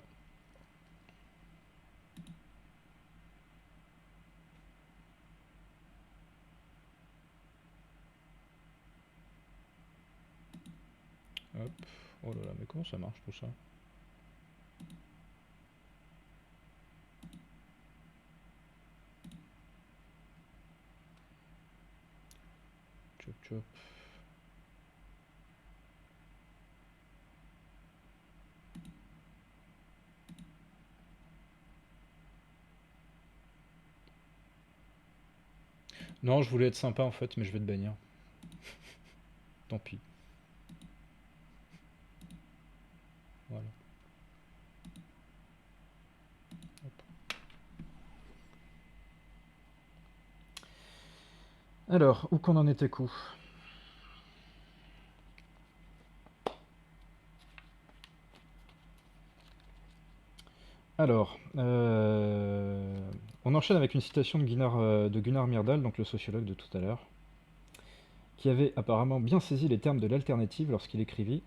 Hop. Oh là là, mais comment ça marche tout ça? Chop chop. Non, je voulais être sympa en fait, mais je vais te bannir. Tant pis. Voilà. Hop. Alors, où qu'on en était coup? Alors, on enchaîne avec une citation de Gunnar Myrdal, donc le sociologue de tout à l'heure, qui avait apparemment bien saisi les termes de l'alternative lorsqu'il écrivit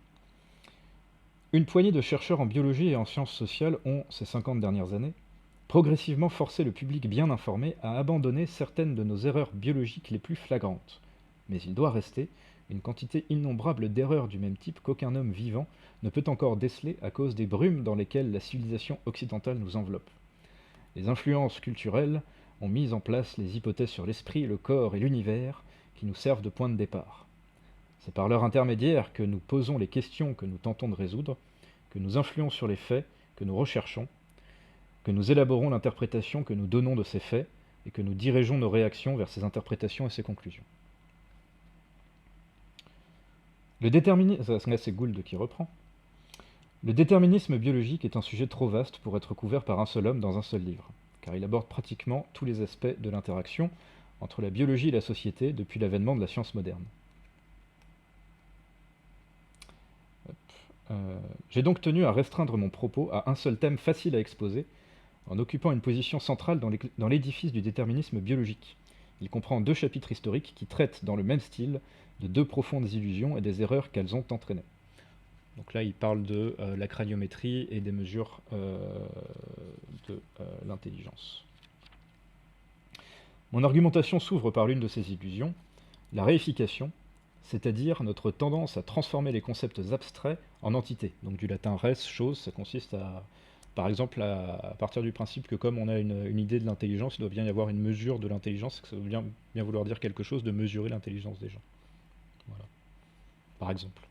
« Une poignée de chercheurs en biologie et en sciences sociales ont, ces 50 dernières années, progressivement forcé le public bien informé à abandonner certaines de nos erreurs biologiques les plus flagrantes. Mais il doit rester une quantité innombrable d'erreurs du même type qu'aucun homme vivant ne peut encore déceler à cause des brumes dans lesquelles la civilisation occidentale nous enveloppe. Les influences culturelles ont mis en place les hypothèses sur l'esprit, le corps et l'univers qui nous servent de point de départ. C'est par leur intermédiaire que nous posons les questions que nous tentons de résoudre, que nous influons sur les faits que nous recherchons, que nous élaborons l'interprétation que nous donnons de ces faits et que nous dirigeons nos réactions vers ces interprétations et ces conclusions. Le déterminisme, là c'est Gould qui reprend. Le déterminisme biologique est un sujet trop vaste pour être couvert par un seul homme dans un seul livre, car il aborde pratiquement tous les aspects de l'interaction entre la biologie et la société depuis l'avènement de la science moderne. J'ai donc tenu à restreindre mon propos à un seul thème facile à exposer, en occupant une position centrale dans l'édifice du déterminisme biologique. Il comprend 2 chapitres historiques qui traitent dans le même style de 2 profondes illusions et des erreurs qu'elles ont entraînées. Donc là, il parle de la craniométrie et des mesures de l'intelligence. Mon argumentation s'ouvre par l'une de ces illusions, la réification, c'est-à-dire notre tendance à transformer les concepts abstraits en entités. Donc du latin res, chose, ça consiste Par exemple, à partir du principe que comme on a une idée de l'intelligence, il doit bien y avoir une mesure de l'intelligence, que ça doit bien vouloir dire quelque chose de mesurer l'intelligence des gens. Voilà. Par exemple.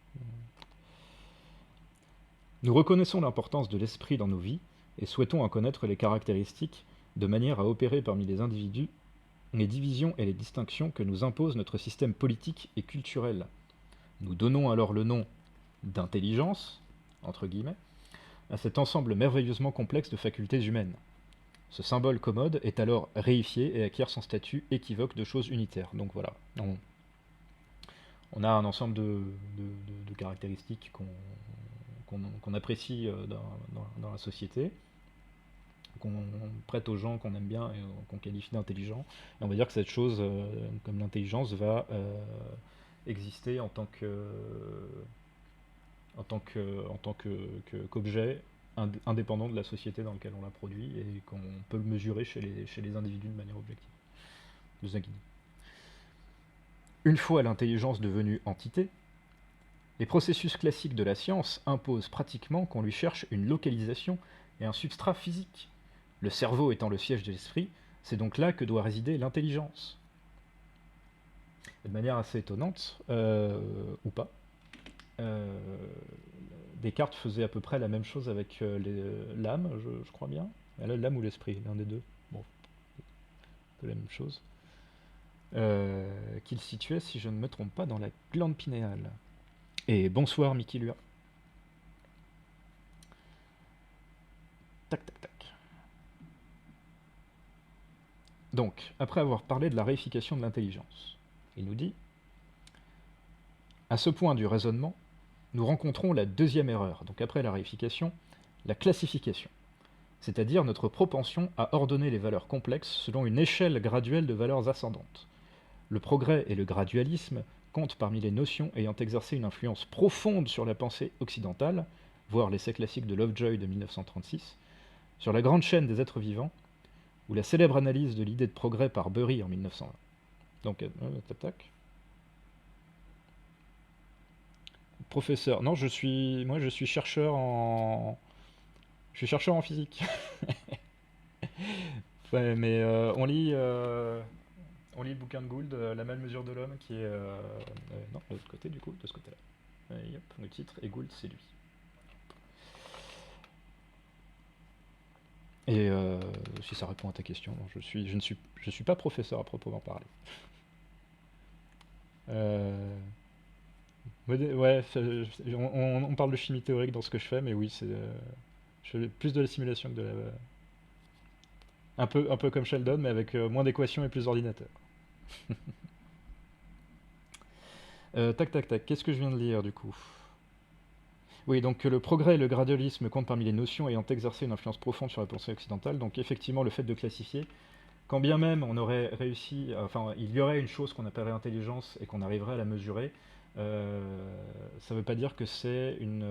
Nous reconnaissons l'importance de l'esprit dans nos vies et souhaitons en connaître les caractéristiques de manière à opérer parmi les individus les divisions et les distinctions que nous impose notre système politique et culturel. Nous donnons alors le nom d'intelligence, entre guillemets, à cet ensemble merveilleusement complexe de facultés humaines. Ce symbole commode est alors réifié et acquiert son statut équivoque de chose unitaire. Donc voilà, on a un ensemble de caractéristiques qu'on apprécie dans la société, qu'on prête aux gens qu'on aime bien et qu'on qualifie d'intelligents. Et on va dire que cette chose, comme l'intelligence, va exister en tant qu'objet indépendant de la société dans laquelle on la produit et qu'on peut le mesurer chez les individus de manière objective. De Zaghi. Une fois l'intelligence devenue entité, les processus classiques de la science imposent pratiquement qu'on lui cherche une localisation et un substrat physique. Le cerveau étant le siège de l'esprit, c'est donc là que doit résider l'intelligence. De manière assez étonnante, ou pas, Descartes faisait à peu près la même chose avec l'âme, je crois bien. L'âme ou l'esprit, l'un des deux. Bon, un peu la même chose. Qu'il situait, si je ne me trompe pas, dans la glande pinéale. Et bonsoir Mickey Lua. Tac tac tac. Donc, après avoir parlé de la réification de l'intelligence, il nous dit « À ce point du raisonnement, nous rencontrons la deuxième erreur, donc après la réification, la classification, c'est-à-dire notre propension à ordonner les valeurs complexes selon une échelle graduelle de valeurs ascendantes. Le progrès et le gradualisme comptent parmi les notions ayant exercé une influence profonde sur la pensée occidentale, voir l'essai classique de Lovejoy de 1936, sur la grande chaîne des êtres vivants, ou la célèbre analyse de l'idée de progrès par Bury en 1920. Donc, tac. Professeur, non, je suis chercheur en physique. Ouais, mais on lit le bouquin de Gould, La même mesure de l'homme, qui est non, de l'autre côté du coup, de ce côté-là. Yep, le titre et Gould, c'est lui. Et si ça répond à ta question, non, je ne suis pas professeur à proprement parler. Ouais, on parle de chimie théorique dans ce que je fais, mais oui, je fais plus de la simulation que de la... Un peu comme Sheldon, mais avec moins d'équations et plus d'ordinateurs. Tac, qu'est-ce que je viens de lire du coup? Oui, donc le progrès et le gradualisme comptent parmi les notions ayant exercé une influence profonde sur la pensée occidentale. Donc effectivement, le fait de classifier, quand bien même on aurait réussi, enfin, il y aurait une chose qu'on appellerait intelligence et qu'on arriverait à la mesurer, ça ne veut pas dire que c'est une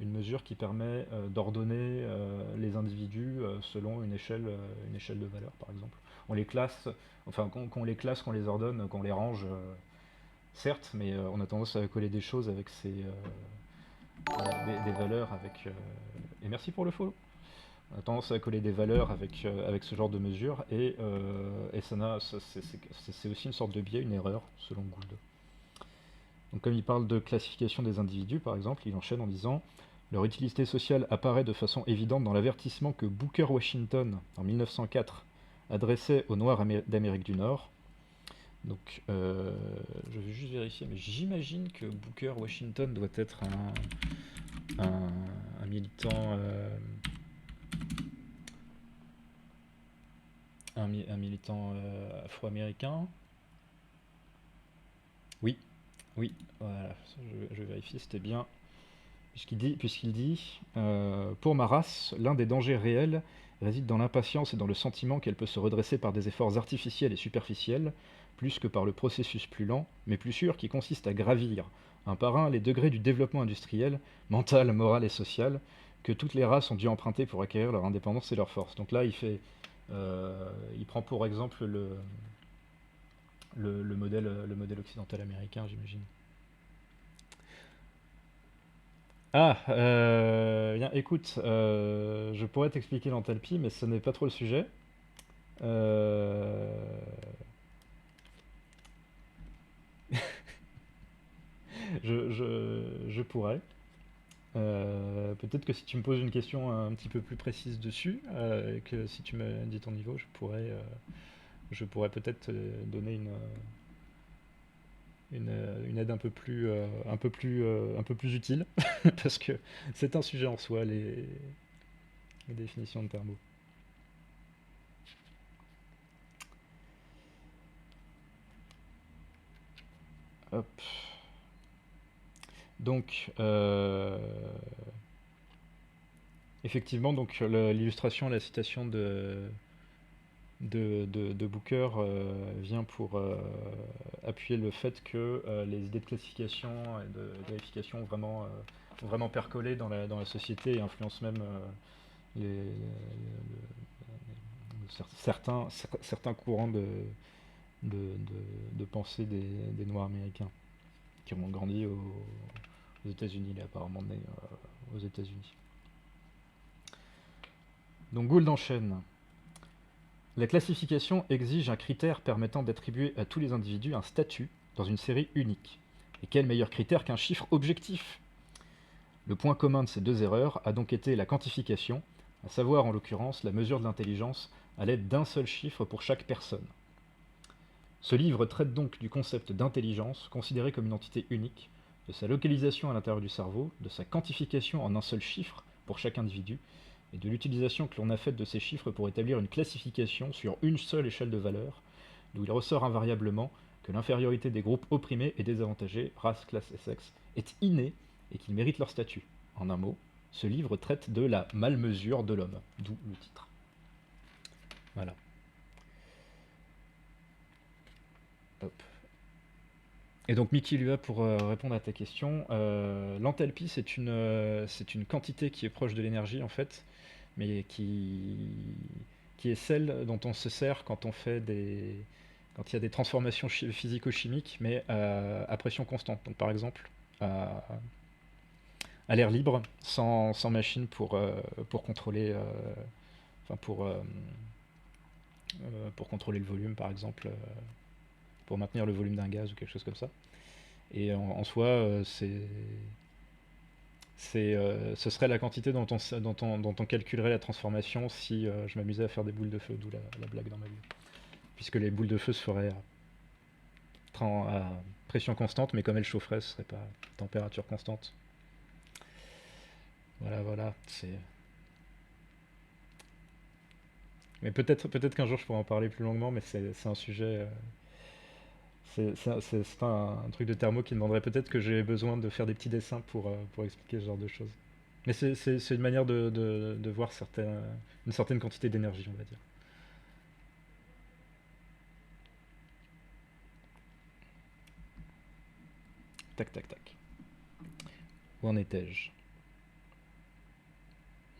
mesure qui permet d'ordonner les individus selon une échelle de valeur, par exemple. On les classe, enfin, qu'on les classe, qu'on les ordonne, qu'on les range, certes, mais on a tendance à coller des choses avec des valeurs avec... et merci pour le follow. On a tendance à coller des valeurs avec ce genre de mesures et c'est aussi une sorte de biais, une erreur, selon Gould. Donc comme il parle de classification des individus, par exemple, il enchaîne en disant « Leur utilité sociale apparaît de façon évidente dans l'avertissement que Booker Washington, en 1904, adressait aux Noirs d'Amérique du Nord. » Donc, je vais juste vérifier, mais j'imagine que Booker Washington doit être un militant... un militant afro-américain. Oui, voilà, je vais vérifier, c'était bien. Puisqu'il dit pour ma race, l'un des dangers réels réside dans l'impatience et dans le sentiment qu'elle peut se redresser par des efforts artificiels et superficiels, plus que par le processus plus lent, mais plus sûr, qui consiste à gravir, un par un, les degrés du développement industriel, mental, moral et social, que toutes les races ont dû emprunter pour acquérir leur indépendance et leur force. Donc là, il prend pour exemple le modèle occidental américain, j'imagine. Ah, bien, écoute, je pourrais t'expliquer l'enthalpie, mais ce n'est pas trop le sujet. Euh, je pourrais. Peut-être que si tu me poses une question un petit peu plus précise dessus, et que si tu me dis ton niveau, je pourrais peut-être donner une aide un peu plus utile, parce que c'est un sujet en soi, les définitions de thermo. Hop. Donc, effectivement, donc l'illustration, la citation de Booker vient pour appuyer le fait que les idées de classification et de vérification ont vraiment percolé dans la société et influencent même certains courants de pensée des Noirs américains qui ont grandi aux États-Unis. Il est apparemment né aux États-Unis. Donc Gould enchaîne. La classification exige un critère permettant d'attribuer à tous les individus un statut dans une série unique. Et quel meilleur critère qu'un chiffre objectif? Le point commun de ces deux erreurs a donc été la quantification, à savoir en l'occurrence la mesure de l'intelligence à l'aide d'un seul chiffre pour chaque personne. Ce livre traite donc du concept d'intelligence, considéré comme une entité unique, de sa localisation à l'intérieur du cerveau, de sa quantification en un seul chiffre pour chaque individu, et de l'utilisation que l'on a faite de ces chiffres pour établir une classification sur une seule échelle de valeurs, d'où il ressort invariablement que l'infériorité des groupes opprimés et désavantagés, race, classe et sexe, est innée et qu'ils méritent leur statut. En un mot, ce livre traite de la malmesure de l'homme, d'où le titre. Voilà. Hop. Et donc Mickey Lua, pour répondre à ta question, l'enthalpie c'est une quantité qui est proche de l'énergie en fait, mais qui est celle dont on se sert quand quand il y a des transformations physico-chimiques, mais à pression constante. Donc par exemple, à l'air libre, sans machine pour contrôler, enfin pour contrôler le volume par exemple, pour maintenir le volume d'un gaz ou quelque chose comme ça. Et en soi, ce serait la quantité dont on calculerait la transformation si je m'amusais à faire des boules de feu, d'où la blague dans ma vie. Puisque les boules de feu se feraient à pression constante, mais comme elles chaufferaient, ce serait pas température constante. Voilà, voilà. Mais peut-être qu'un jour je pourrais en parler plus longuement, mais c'est un sujet. C'est un truc de thermo qui demanderait peut-être que j'ai besoin de faire des petits dessins pour expliquer ce genre de choses. Mais c'est une manière de voir une certaine quantité d'énergie, on va dire. Tac, tac, tac. Où en étais-je?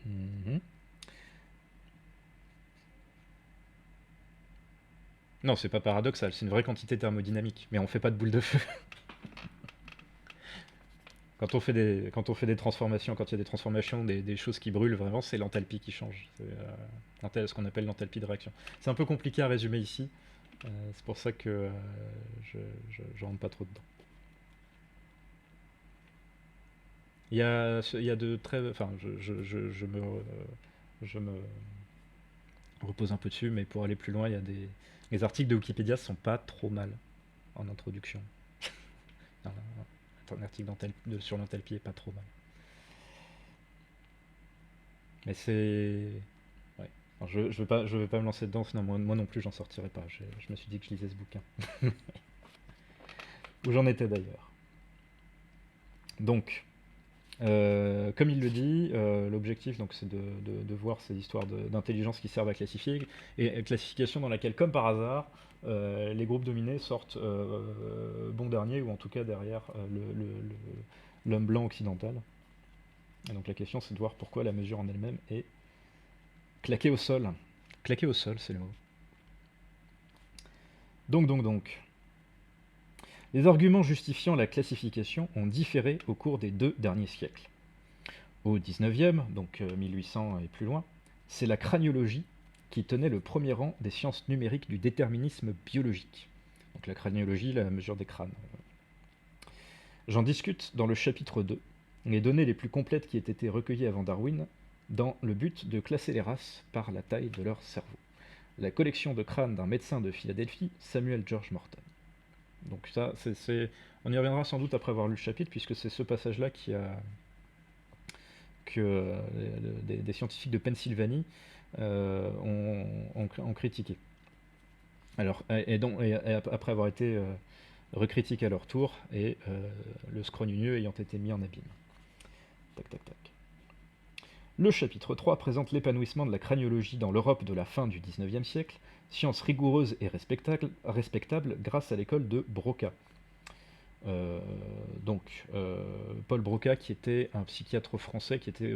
Mhm. Non, c'est pas paradoxal, c'est une vraie quantité thermodynamique. Mais on fait pas de boule de feu. Quand on fait des transformations, quand il y a des transformations, des choses qui brûlent vraiment, c'est l'enthalpie qui change. C'est ce qu'on appelle l'enthalpie de réaction. C'est un peu compliqué à résumer ici. C'est pour ça que je rentre pas trop dedans. Il y a de très... Enfin, je me repose un peu dessus, mais pour aller plus loin, il y a les articles de Wikipédia sont pas trop mal en introduction. Un article sur l'enthalpie est pas trop mal. Mais c'est... Ouais. Alors, je vais pas me lancer dedans, sinon moi non plus j'en sortirai pas. Je me suis dit que je lisais ce bouquin. Où j'en étais d'ailleurs. Donc, comme il le dit, l'objectif donc c'est de voir ces histoires d'intelligence qui servent à classifier, et classification dans laquelle, comme par hasard, les groupes dominés sortent bon dernier, ou en tout cas derrière l'homme blanc occidental. Et donc la question c'est de voir pourquoi la mesure en elle-même est claquée au sol. Claquée au sol, c'est le mot. Donc. Les arguments justifiant la classification ont différé au cours des 2 derniers siècles. au 19e, donc 1800 et plus loin, c'est la craniologie qui tenait le premier rang des sciences numériques du déterminisme biologique. Donc la craniologie, la mesure des crânes. J'en discute dans le chapitre 2, les données les plus complètes qui aient été recueillies avant Darwin, dans le but de classer les races par la taille de leur cerveau. La collection de crânes d'un médecin de Philadelphie, Samuel George Morton. Donc ça, on y reviendra sans doute après avoir lu le chapitre, puisque c'est ce passage-là que des scientifiques de Pennsylvanie ont critiqué. Alors, et après avoir été recritiqués à leur tour, et le scrogneux ayant été mis en abîme. Tac, tac, tac. Le chapitre 3 présente l'épanouissement de la craniologie dans l'Europe de la fin du XIXe siècle, science rigoureuse et respectable grâce à l'école de Broca. Paul Broca, qui était un psychiatre français, qui était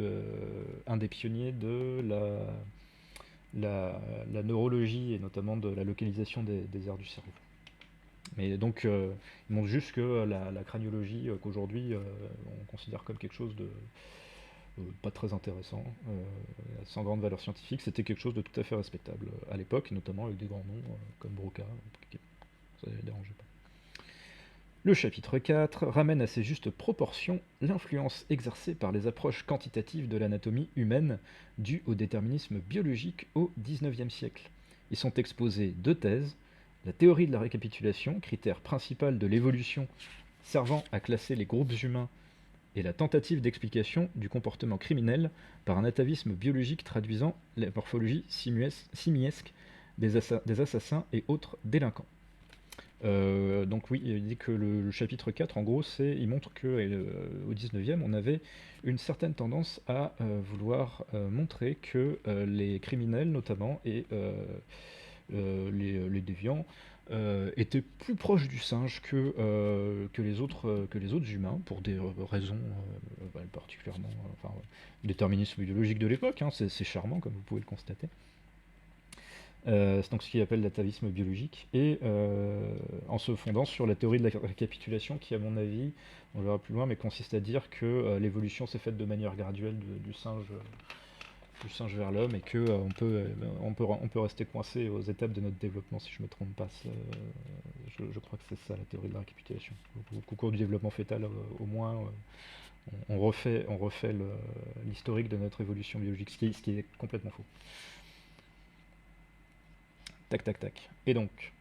un des pionniers de la neurologie et notamment de la localisation des aires du cerveau. Mais donc, il montre juste que la craniologie, qu'aujourd'hui on considère comme quelque chose de pas très intéressant, sans grande valeur scientifique, c'était quelque chose de tout à fait respectable à l'époque, notamment avec des grands noms comme Broca, ça ne les dérangeait pas. Le chapitre 4 ramène à ses justes proportions l'influence exercée par les approches quantitatives de l'anatomie humaine due au déterminisme biologique au XIXe siècle. Y sont exposées deux thèses: la théorie de la récapitulation, critère principal de l'évolution servant à classer les groupes humains, et la tentative d'explication du comportement criminel par un atavisme biologique traduisant la morphologie simiesque des assassins et autres délinquants. Donc oui, il dit que le chapitre 4, en gros, il montre qu'au 19e, on avait une certaine tendance à vouloir montrer que les criminels, notamment, et les déviants, étaient plus proches du singe que les autres humains, pour des raisons particulièrement... déterminisme biologique de l'époque, hein, c'est charmant, comme vous pouvez le constater. C'est donc ce qu'il appelle l'atavisme biologique, et en se fondant sur la théorie de la récapitulation qui, à mon avis, on le verra plus loin, mais consiste à dire que l'évolution s'est faite de manière graduelle du singe vers l'homme, et que on peut rester coincé aux étapes de notre développement, si je ne me trompe pas. Je crois que c'est ça la théorie de la récapitulation. Au cours du développement fœtal, au moins, on refait l'historique de notre évolution biologique, ce qui est complètement faux. Tac, tac, tac. Et donc,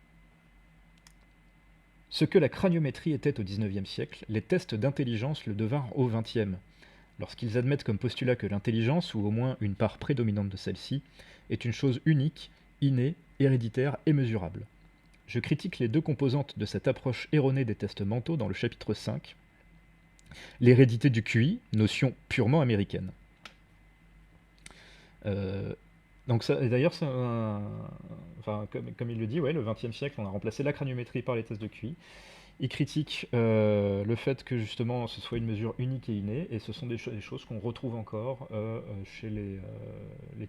ce que la craniométrie était au XIXe siècle, les tests d'intelligence le devinrent au XXe, lorsqu'ils admettent comme postulat que l'intelligence, ou au moins une part prédominante de celle-ci, est une chose unique, innée, héréditaire et mesurable. Je critique les deux composantes de cette approche erronée des tests mentaux dans le chapitre 5, l'hérédité du QI, notion purement américaine. Donc ça, et d'ailleurs, comme il le dit, ouais, le XXe siècle, on a remplacé la craniométrie par les tests de QI. Il critique le fait que justement ce soit une mesure unique et innée, et ce sont des choses qu'on retrouve encore chez les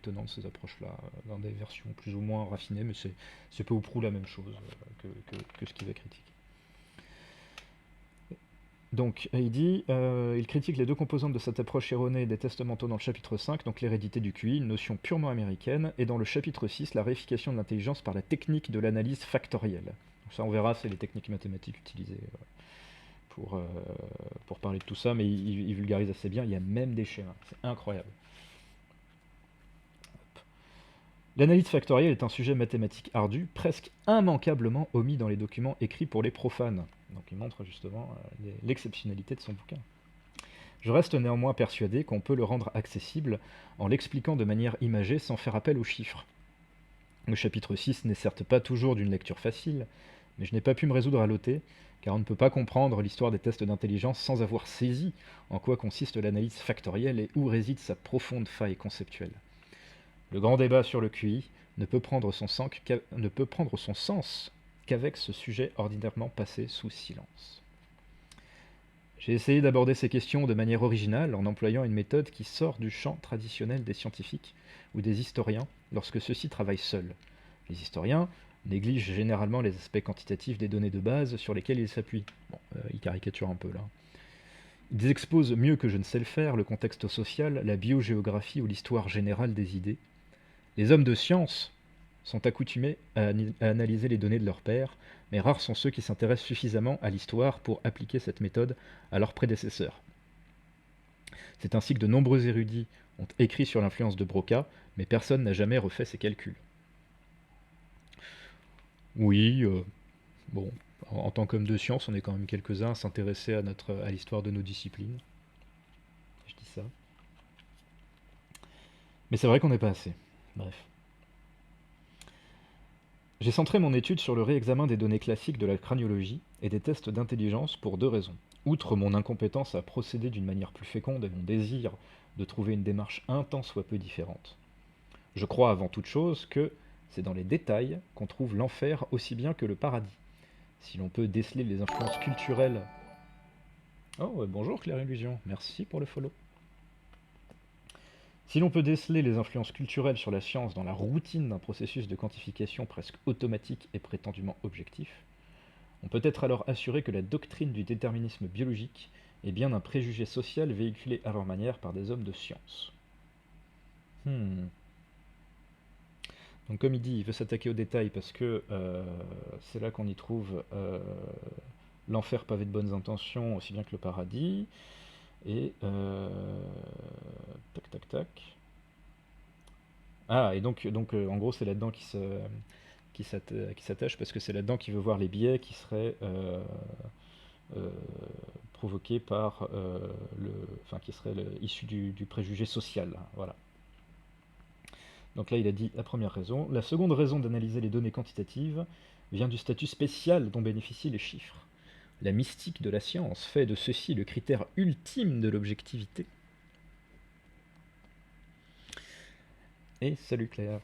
tenants de ces approches-là, dans des versions plus ou moins raffinées, mais c'est peu ou prou la même chose que ce qu'il va critiquer. Donc, il critique les deux composantes de cette approche erronée des tests mentaux dans le chapitre 5, donc l'hérédité du QI, une notion purement américaine, et dans le chapitre 6, la réification de l'intelligence par la technique de l'analyse factorielle. Donc ça, on verra, c'est les techniques mathématiques utilisées pour parler de tout ça, mais il vulgarise assez bien, il y a même des schémas, c'est incroyable. L'analyse factorielle est un sujet mathématique ardu, presque immanquablement omis dans les documents écrits pour les profanes. Donc il montre justement l'exceptionnalité de son bouquin. Je reste néanmoins persuadé qu'on peut le rendre accessible en l'expliquant de manière imagée sans faire appel aux chiffres. Le chapitre 6 n'est certes pas toujours d'une lecture facile, mais je n'ai pas pu me résoudre à l'ôter, car on ne peut pas comprendre l'histoire des tests d'intelligence sans avoir saisi en quoi consiste l'analyse factorielle et où réside sa profonde faille conceptuelle. Le grand débat sur le QI ne peut prendre son sens qu'avec ce sujet ordinairement passé sous silence. J'ai essayé d'aborder ces questions de manière originale en employant une méthode qui sort du champ traditionnel des scientifiques ou des historiens lorsque ceux-ci travaillent seuls. Les historiens négligent généralement les aspects quantitatifs des données de base sur lesquelles ils s'appuient. Bon, ils caricaturent un peu là. Ils exposent mieux que je ne sais le faire le contexte social, la biogéographie ou l'histoire générale des idées. Les hommes de science sont accoutumés à analyser les données de leurs pairs, mais rares sont ceux qui s'intéressent suffisamment à l'histoire pour appliquer cette méthode à leurs prédécesseurs. C'est ainsi que de nombreux érudits ont écrit sur l'influence de Broca, mais personne n'a jamais refait ces calculs. Oui, bon, en tant qu'homme de science, on est quand même quelques-uns à s'intéresser à l'histoire de nos disciplines. Je dis ça. Mais c'est vrai qu'on n'est pas assez. Bref. J'ai centré mon étude sur le réexamen des données classiques de la craniologie et des tests d'intelligence pour 2 raisons. Outre mon incompétence à procéder d'une manière plus féconde et mon désir de trouver une démarche un tant soit peu différente. Je crois avant toute chose que c'est dans les détails qu'on trouve l'enfer aussi bien que le paradis. Si l'on peut déceler les influences culturelles... Oh, bonjour Claire Illusion, merci pour le follow. Si l'on peut déceler les influences culturelles sur la science dans la routine d'un processus de quantification presque automatique et prétendument objectif, on peut être alors assuré que la doctrine du déterminisme biologique est bien un préjugé social véhiculé à leur manière par des hommes de science. Donc comme il dit, il veut s'attaquer aux détails parce que c'est là qu'on y trouve l'enfer pavé de bonnes intentions aussi bien que le paradis. Et tac tac tac. Ah, et donc en gros c'est là-dedans qui s'attache parce que c'est là-dedans qu'il veut voir les biais qui seraient provoqués par qui seraient issus du préjugé social. Voilà. Donc là il a dit la première raison. La seconde raison d'analyser les données quantitatives vient du statut spécial dont bénéficient les chiffres. La mystique de la science fait de ceci le critère ultime de l'objectivité. Et salut Claire.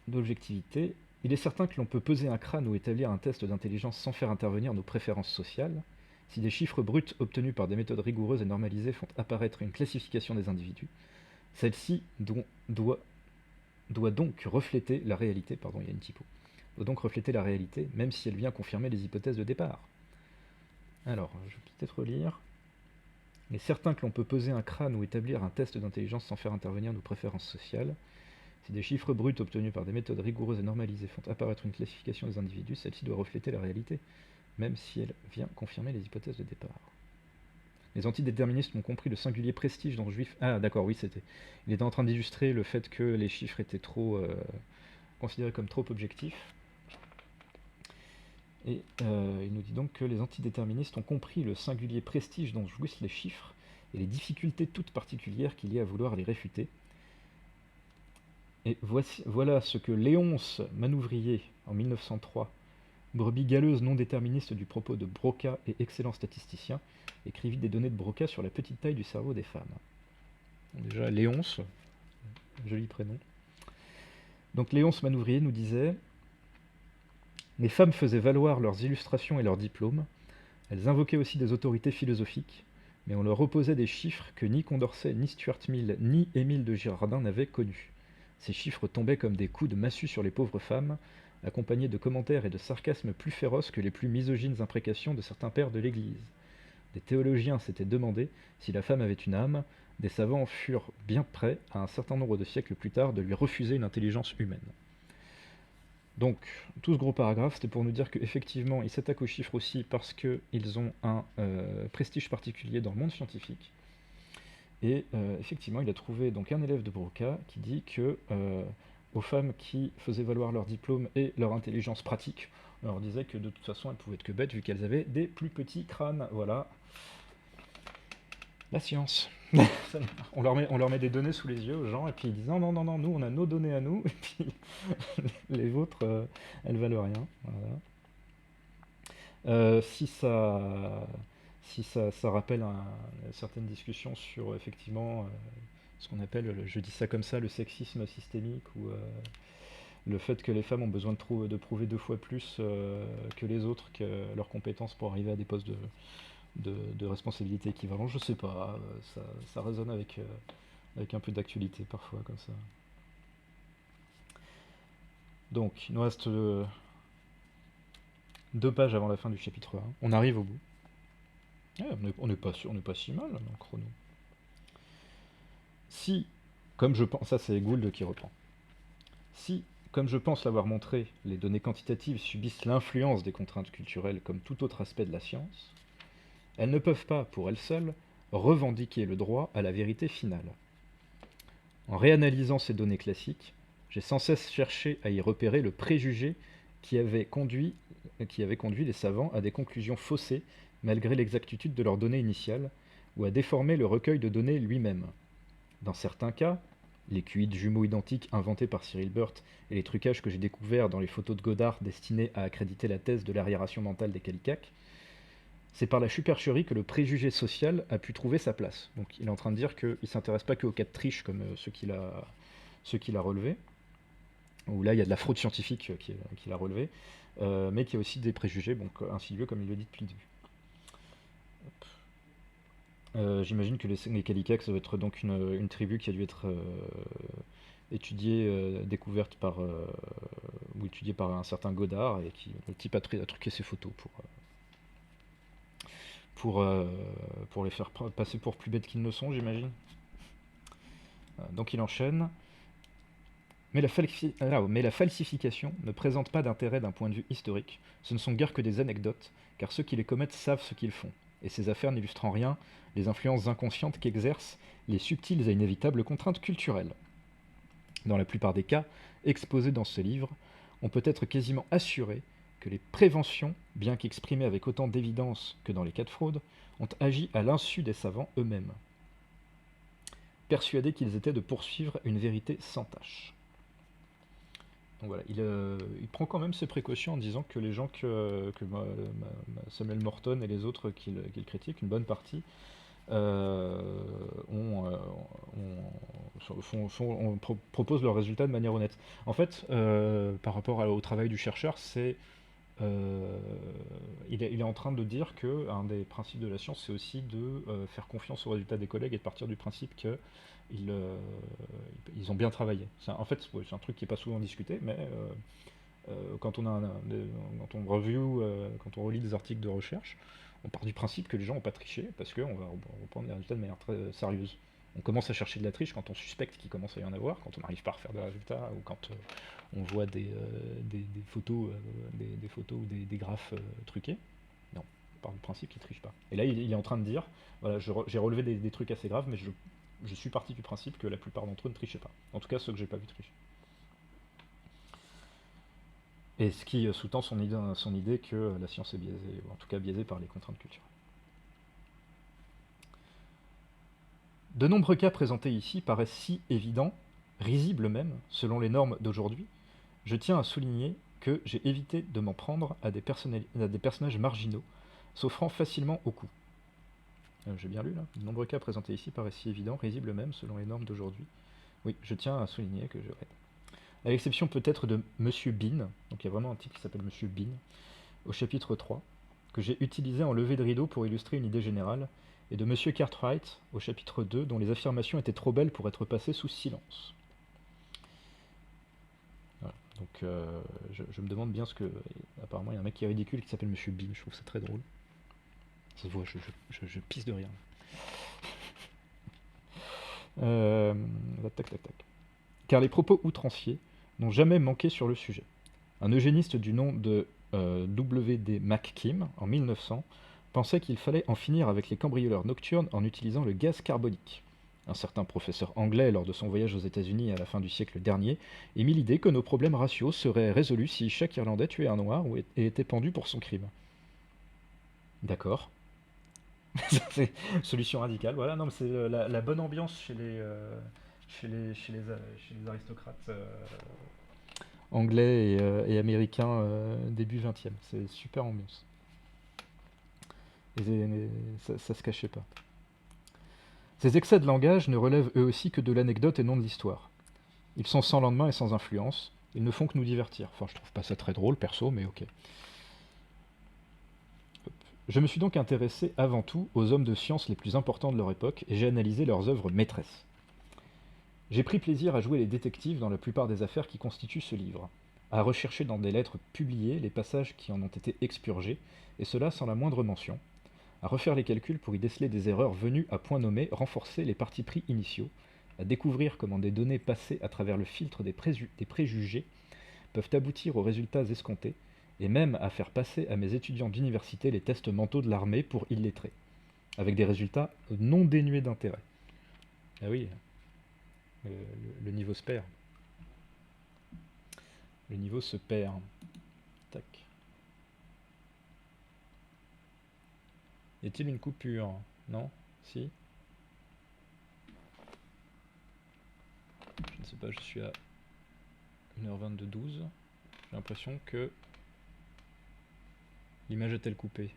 D'objectivité, il est certain que l'on peut peser un crâne ou établir un test d'intelligence sans faire intervenir nos préférences sociales. Si des chiffres bruts obtenus par des méthodes rigoureuses et normalisées font apparaître une classification des individus, celle-ci doit donc refléter la réalité, pardon, il y a une typo, doit donc refléter la réalité, même si elle vient confirmer les hypothèses de départ. Alors, je vais peut-être relire. Il est certain que l'on peut peser un crâne ou établir un test d'intelligence sans faire intervenir nos préférences sociales. Si des chiffres bruts obtenus par des méthodes rigoureuses et normalisées font apparaître une classification des individus, celle-ci doit refléter la réalité, même si elle vient confirmer les hypothèses de départ. Les antidéterministes ont compris le singulier prestige dont Juif... Ah d'accord, oui, c'était... Il était en train d'illustrer le fait que les chiffres étaient trop... considérés comme trop objectifs. Et il nous dit donc que les antidéterministes ont compris le singulier prestige dont jouissent les chiffres et les difficultés toutes particulières qu'il y a à vouloir les réfuter. Et voilà ce que Léonce Manouvrier, en 1903, brebis galeuse non déterministe du propos de Broca et excellent statisticien, écrivit des données de Broca sur la petite taille du cerveau des femmes. Déjà, Léonce, joli prénom. Donc Léonce Manouvrier nous disait... Les femmes faisaient valoir leurs illustrations et leurs diplômes, elles invoquaient aussi des autorités philosophiques, mais on leur opposait des chiffres que ni Condorcet, ni Stuart Mill, ni Émile de Girardin n'avaient connus. Ces chiffres tombaient comme des coups de massue sur les pauvres femmes, accompagnés de commentaires et de sarcasmes plus féroces que les plus misogynes imprécations de certains pères de l'Église. Des théologiens s'étaient demandé si la femme avait une âme, des savants furent bien prêts, à un certain nombre de siècles plus tard, de lui refuser une intelligence humaine. Donc, tout ce gros paragraphe, c'était pour nous dire qu'effectivement, ils s'attaquent aux chiffres aussi parce qu'ils ont un prestige particulier dans le monde scientifique. Et effectivement, il a trouvé donc un élève de Broca qui dit que aux femmes qui faisaient valoir leur diplôme et leur intelligence pratique, on leur disait que de toute façon, elles pouvaient être que bêtes vu qu'elles avaient des plus petits crânes. Voilà. La science. on leur met des données sous les yeux aux gens et puis ils disent non, nous on a nos données à nous et puis les autres elles valent rien. Voilà. Si ça rappelle certaines discussions sur effectivement ce qu'on appelle, je dis ça comme ça, le sexisme systémique ou le fait que les femmes ont besoin de prouver 2 fois plus que les autres que leurs compétences pour arriver à des postes de responsabilité équivalente, je sais pas, ça résonne avec un peu d'actualité parfois comme ça. Donc, il nous reste 2 pages avant la fin du chapitre 1. On arrive au bout. Ouais, on n'est pas, on n'est pas si mal dans le chrono. Si, comme je pense, ça c'est Gould qui reprend. Si, comme je pense l'avoir montré, les données quantitatives subissent l'influence des contraintes culturelles comme tout autre aspect de la science, elles ne peuvent pas, pour elles seules, revendiquer le droit à la vérité finale. En réanalysant ces données classiques, j'ai sans cesse cherché à y repérer le préjugé qui avait conduit les savants à des conclusions faussées malgré l'exactitude de leurs données initiales, ou à déformer le recueil de données lui-même. Dans certains cas, les QI de jumeaux identiques inventés par Cyril Burt et les trucages que j'ai découverts dans les photos de Godard destinés à accréditer la thèse de l'arriération mentale des Kallikaks, c'est par la supercherie que le préjugé social a pu trouver sa place. Donc il est en train de dire qu'il ne s'intéresse pas qu'aux cas de triche comme ceux qu'il a relevés, où là il y a de la fraude scientifique qu'il a relevé, mais qu'il y a aussi des préjugés donc, insidieux comme il le dit depuis le début. J'imagine que les Kallikaks, ça va être donc une tribu qui a dû être étudiée, découverte par, ou étudiée par un certain Godard, et le type a truqué ses photos pour les faire passer pour plus bêtes qu'ils ne sont, j'imagine. Donc il enchaîne. Mais la falsification ne présente pas d'intérêt d'un point de vue historique, ce ne sont guère que des anecdotes, car ceux qui les commettent savent ce qu'ils font, et ces affaires n'illustrent en rien les influences inconscientes qu'exercent les subtiles et inévitables contraintes culturelles. Dans la plupart des cas exposés dans ce livre, on peut être quasiment assuré que les préventions, bien qu'exprimées avec autant d'évidence que dans les cas de fraude, ont agi à l'insu des savants eux-mêmes, persuadés qu'ils étaient de poursuivre une vérité sans tache. Donc voilà, il prend quand même ses précautions en disant que les gens Samuel Morton et les autres qu'il critique, une bonne partie, proposent leurs résultats de manière honnête. En fait, par rapport au travail du chercheur, il est en train de dire que un des principes de la science, c'est aussi de faire confiance aux résultats des collègues et de partir du principe que ils ont bien travaillé. En fait, c'est un truc qui n'est pas souvent discuté, mais quand on quand on relit des articles de recherche, on part du principe que les gens n'ont pas triché parce qu'on va reprendre les résultats de manière très sérieuse. On commence à chercher de la triche quand on suspecte qu'il commence à y en avoir, quand on n'arrive pas à refaire des résultats, ou quand on voit des photos, des photos ou des graphes truqués. Non, on part du principe qu'ils ne trichent pas. Et là, il est en train de dire, voilà, j'ai relevé des trucs assez graves, mais je suis parti du principe que la plupart d'entre eux ne trichaient pas. En tout cas, ceux que j'ai pas vu tricher. Et ce qui sous-tend son idée que la science est biaisée, ou en tout cas biaisée par les contraintes culturelles. De nombreux cas présentés ici paraissent si évidents, risibles même, selon les normes d'aujourd'hui, je tiens à souligner que j'ai évité de m'en prendre à des personnages marginaux, s'offrant facilement au coup. J'ai bien lu là. De nombreux cas présentés ici paraissent si évidents, risibles même, selon les normes d'aujourd'hui. Oui, je tiens à souligner que à l'exception peut-être de Monsieur Bean, donc il y a vraiment un type qui s'appelle Monsieur Bean, au chapitre 3, que j'ai utilisé en levée de rideau pour illustrer une idée générale, et de Monsieur Cartwright, au chapitre 2, dont les affirmations étaient trop belles pour être passées sous silence. Voilà. Donc je me demande bien ce que... Apparemment il y a un mec qui est ridicule qui s'appelle Monsieur Bean, je trouve ça très drôle. Ça se voit, je pisse de rire. Tac. Car les propos outranciers n'ont jamais manqué sur le sujet. Un eugéniste du nom de W.D. McKim, en 1900, pensait qu'il fallait en finir avec les cambrioleurs nocturnes en utilisant le gaz carbonique. Un certain professeur anglais, lors de son voyage aux États-Unis à la fin du siècle dernier, émit l'idée que nos problèmes raciaux seraient résolus si chaque Irlandais tuait un noir et était pendu pour son crime. D'accord. C'est solution radicale, voilà. Non, mais c'est la bonne ambiance chez les aristocrates anglais et américains début 20e. C'est super ambiance. Et ça se cachait pas. Ces excès de langage ne relèvent eux aussi que de l'anecdote et non de l'histoire. Ils sont sans lendemain et sans influence. Ils ne font que nous divertir. Enfin, je trouve pas ça très drôle, perso, mais ok. Je me suis donc intéressé avant tout aux hommes de science les plus importants de leur époque et j'ai analysé leurs œuvres maîtresses. J'ai pris plaisir à jouer les détectives dans la plupart des affaires qui constituent ce livre, à rechercher dans des lettres publiées les passages qui en ont été expurgés, et cela sans la moindre mention, à refaire les calculs pour y déceler des erreurs venues à point nommé renforcer les partis pris initiaux, à découvrir comment des données passées à travers le filtre des préjugés peuvent aboutir aux résultats escomptés, et même à faire passer à mes étudiants d'université les tests mentaux de l'armée pour illettrés, avec des résultats non dénués d'intérêt. Ah oui, le niveau se perd. Le niveau se perd. Tac. Y a-t-il une coupure? Non? Si? Je ne sais pas, je suis à 1h22-12. J'ai l'impression que l'image est-elle coupée?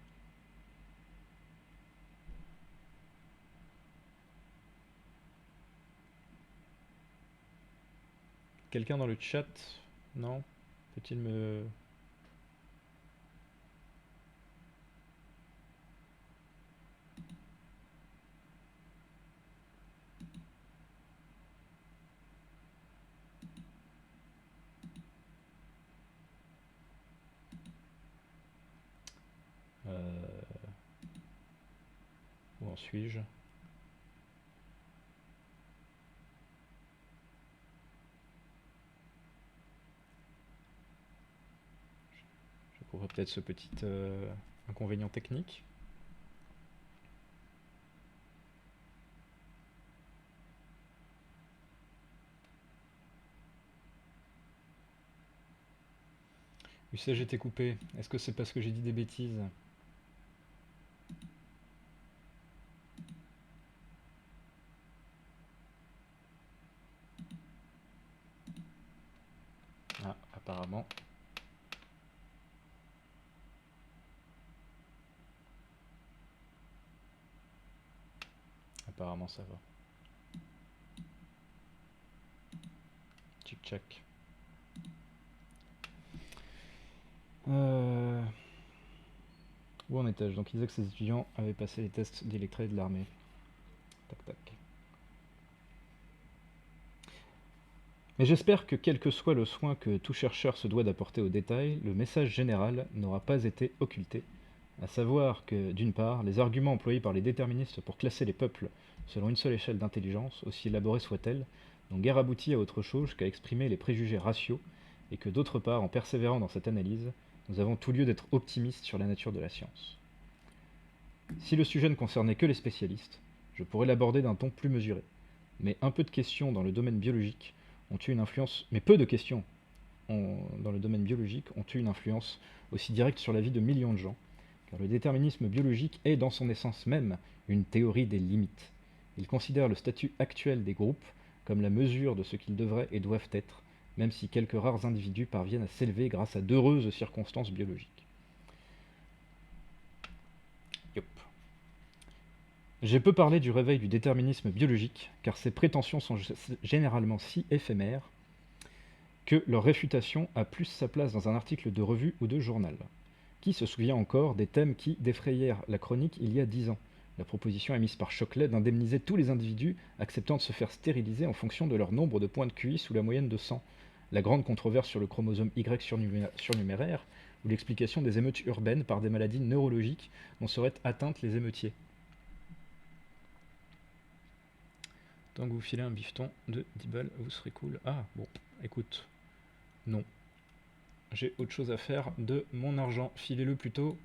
Quelqu'un dans le chat? Non? Peut-il me... Où en suis-je? Je trouverai peut-être ce petit inconvénient technique. Usage été coupé. Est-ce que c'est parce que j'ai dit des bêtises? Ah, apparemment. Apparemment ça va. Tchic-tchac. Où en étais-je? Donc il disait que ses étudiants avaient passé les tests d'illettrés de l'armée. Tac tac. Mais j'espère que quel que soit le soin que tout chercheur se doit d'apporter aux détails, le message général n'aura pas été occulté, à savoir que, d'une part, les arguments employés par les déterministes pour classer les peuples selon une seule échelle d'intelligence, aussi élaborée soit-elle, n'ont guère abouti à autre chose qu'à exprimer les préjugés raciaux, et que d'autre part, en persévérant dans cette analyse, nous avons tout lieu d'être optimistes sur la nature de la science. Si le sujet ne concernait que les spécialistes, je pourrais l'aborder d'un ton plus mesuré, mais un peu de questions dans le domaine biologique ont eu une influence, mais peu de questions dans le domaine biologique ont eu une influence aussi directe sur la vie de millions de gens, car le déterminisme biologique est dans son essence même une théorie des limites. Il considère le statut actuel des groupes comme la mesure de ce qu'ils devraient et doivent être, même si quelques rares individus parviennent à s'élever grâce à d'heureuses circonstances biologiques. Yop. J'ai peu parlé du réveil du déterminisme biologique, car ces prétentions sont généralement si éphémères que leur réfutation a plus sa place dans un article de revue ou de journal. Qui se souvient encore des thèmes qui défrayèrent la chronique il y a 10 ans? La proposition émise par Choclet d'indemniser tous les individus acceptant de se faire stériliser en fonction de leur nombre de points de QI sous la moyenne de 100, la grande controverse sur le chromosome Y surnuméraire, ou l'explication des émeutes urbaines par des maladies neurologiques dont seraient atteintes les émeutiers. Tant que vous filez un bifton de 10 balles, vous serez cool. Ah, bon, écoute, non. J'ai autre chose à faire de mon argent. Filez-le plutôt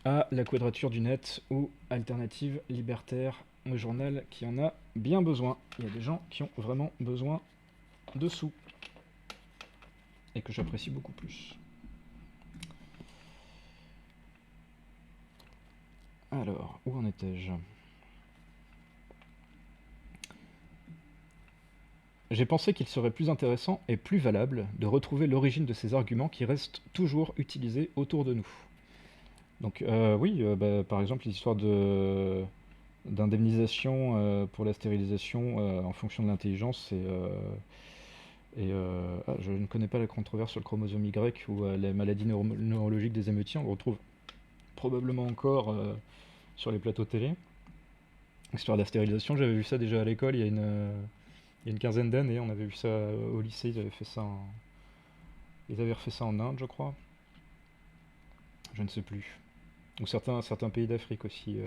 à la Quadrature du Net ou Alternative Libertaire, le journal qui en a bien besoin. Il y a des gens qui ont vraiment besoin de sous. Et que j'apprécie beaucoup plus. Alors, où en étais-je? J'ai pensé qu'il serait plus intéressant et plus valable de retrouver l'origine de ces arguments qui restent toujours utilisés autour de nous. Donc oui, par exemple l'histoire d'indemnisation pour la stérilisation en fonction de l'intelligence, je ne connais pas la controverse sur le chromosome Y ou les maladies neurologiques des émeutiers, on le retrouve probablement encore sur les plateaux télé. L'histoire de la stérilisation, j'avais vu ça déjà à l'école il y a une quinzaine d'années, on avait vu ça au lycée, ils avaient refait ça en Inde, je crois. Je ne sais plus. Ou certains pays d'Afrique aussi,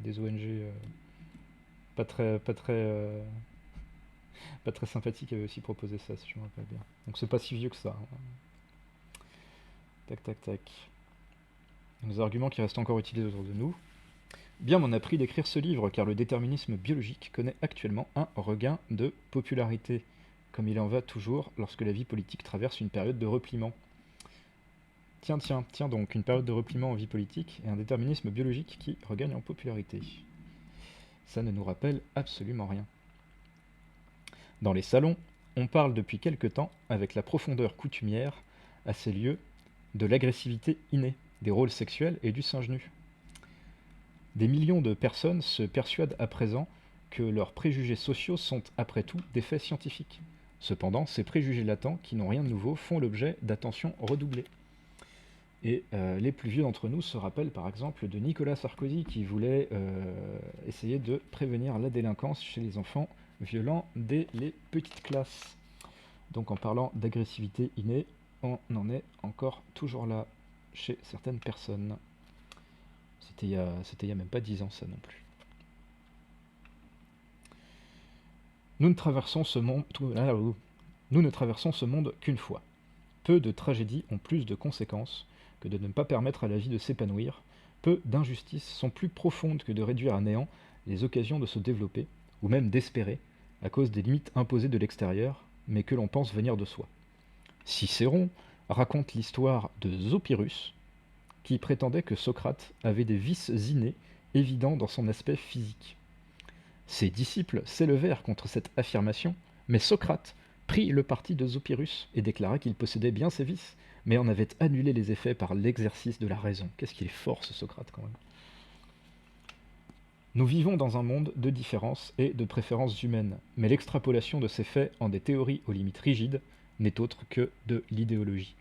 des ONG pas très, pas très, pas très sympathiques avaient aussi proposé ça, si je me rappelle bien. Donc c'est pas si vieux que ça, hein. Tac, tac, tac. Les arguments qui restent encore utilisés autour de nous. Bien m'en a pris d'écrire ce livre, car le déterminisme biologique connaît actuellement un regain de popularité, comme il en va toujours lorsque la vie politique traverse une période de repliement. Tiens donc, une période de repliement en vie politique et un déterminisme biologique qui regagne en popularité. Ça ne nous rappelle absolument rien. Dans les salons, on parle depuis quelque temps, avec la profondeur coutumière, à ces lieux, de l'agressivité innée, des rôles sexuels et du singe nu. Des millions de personnes se persuadent à présent que leurs préjugés sociaux sont, après tout, des faits scientifiques. Cependant, ces préjugés latents, qui n'ont rien de nouveau, font l'objet d'attention redoublée. Et les plus vieux d'entre nous se rappellent par exemple de Nicolas Sarkozy qui voulait essayer de prévenir la délinquance chez les enfants violents dès les petites classes. Donc en parlant d'agressivité innée, on en est encore toujours là chez certaines personnes. C'était il y a même pas 10 ans ça non plus. Nous ne traversons ce monde qu'une fois. Peu de tragédies ont plus de conséquences que de ne pas permettre à la vie de s'épanouir. Peu d'injustices sont plus profondes que de réduire à néant les occasions de se développer, ou même d'espérer, à cause des limites imposées de l'extérieur, mais que l'on pense venir de soi. Cicéron raconte l'histoire de Zopyrus, qui prétendait que Socrate avait des vices innés évidents dans son aspect physique. Ses disciples s'élevèrent contre cette affirmation, mais Socrate prit le parti de Zopyrus et déclara qu'il possédait bien ses vices, mais en avait annulé les effets par l'exercice de la raison. Qu'est-ce qu'il est fort ce Socrate quand même. Nous vivons dans un monde de différences et de préférences humaines, mais l'extrapolation de ces faits en des théories aux limites rigides n'est autre que de l'idéologie.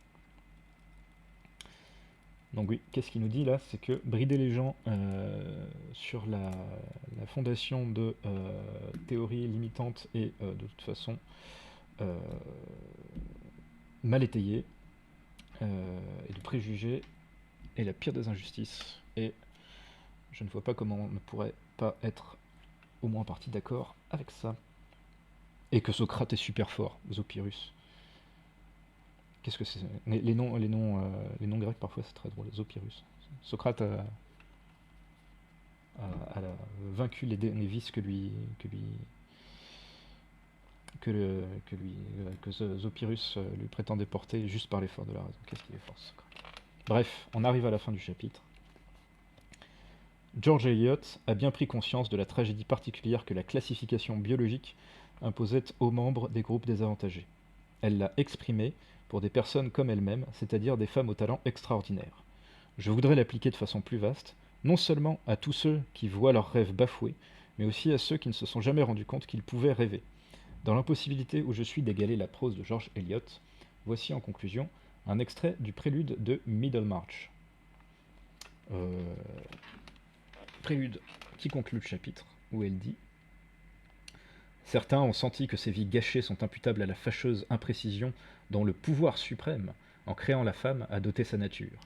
Donc oui, qu'est-ce qu'il nous dit là? C'est que brider les gens sur la fondation de théories limitantes et de toute façon mal étayées et de préjugés est la pire des injustices. Et je ne vois pas comment on ne pourrait pas être au moins en partie d'accord avec ça. Et que Socrate est super fort, Zopyrus. Qu'est-ce que c'est? Les noms grecs parfois c'est très drôle. Zopyrus. Socrate a vaincu les vices que Zopyrus lui prétendait porter juste par l'effort de la raison. Qu'est-ce qu'il est fort, Socrate. Bref, on arrive à la fin du chapitre. George Eliot a bien pris conscience de la tragédie particulière que la classification biologique imposait aux membres des groupes désavantagés. Elle l'a exprimée pour des personnes comme elle-même, c'est-à-dire des femmes au talent extraordinaire. Je voudrais l'appliquer de façon plus vaste, non seulement à tous ceux qui voient leurs rêves bafoués, mais aussi à ceux qui ne se sont jamais rendus compte qu'ils pouvaient rêver. Dans l'impossibilité où je suis d'égaler la prose de George Eliot, voici en conclusion un extrait du prélude de Middlemarch. Prélude qui conclut le chapitre, où elle dit « Certains ont senti que ces vies gâchées sont imputables à la fâcheuse imprécision dont le pouvoir suprême, en créant la femme, a doté sa nature.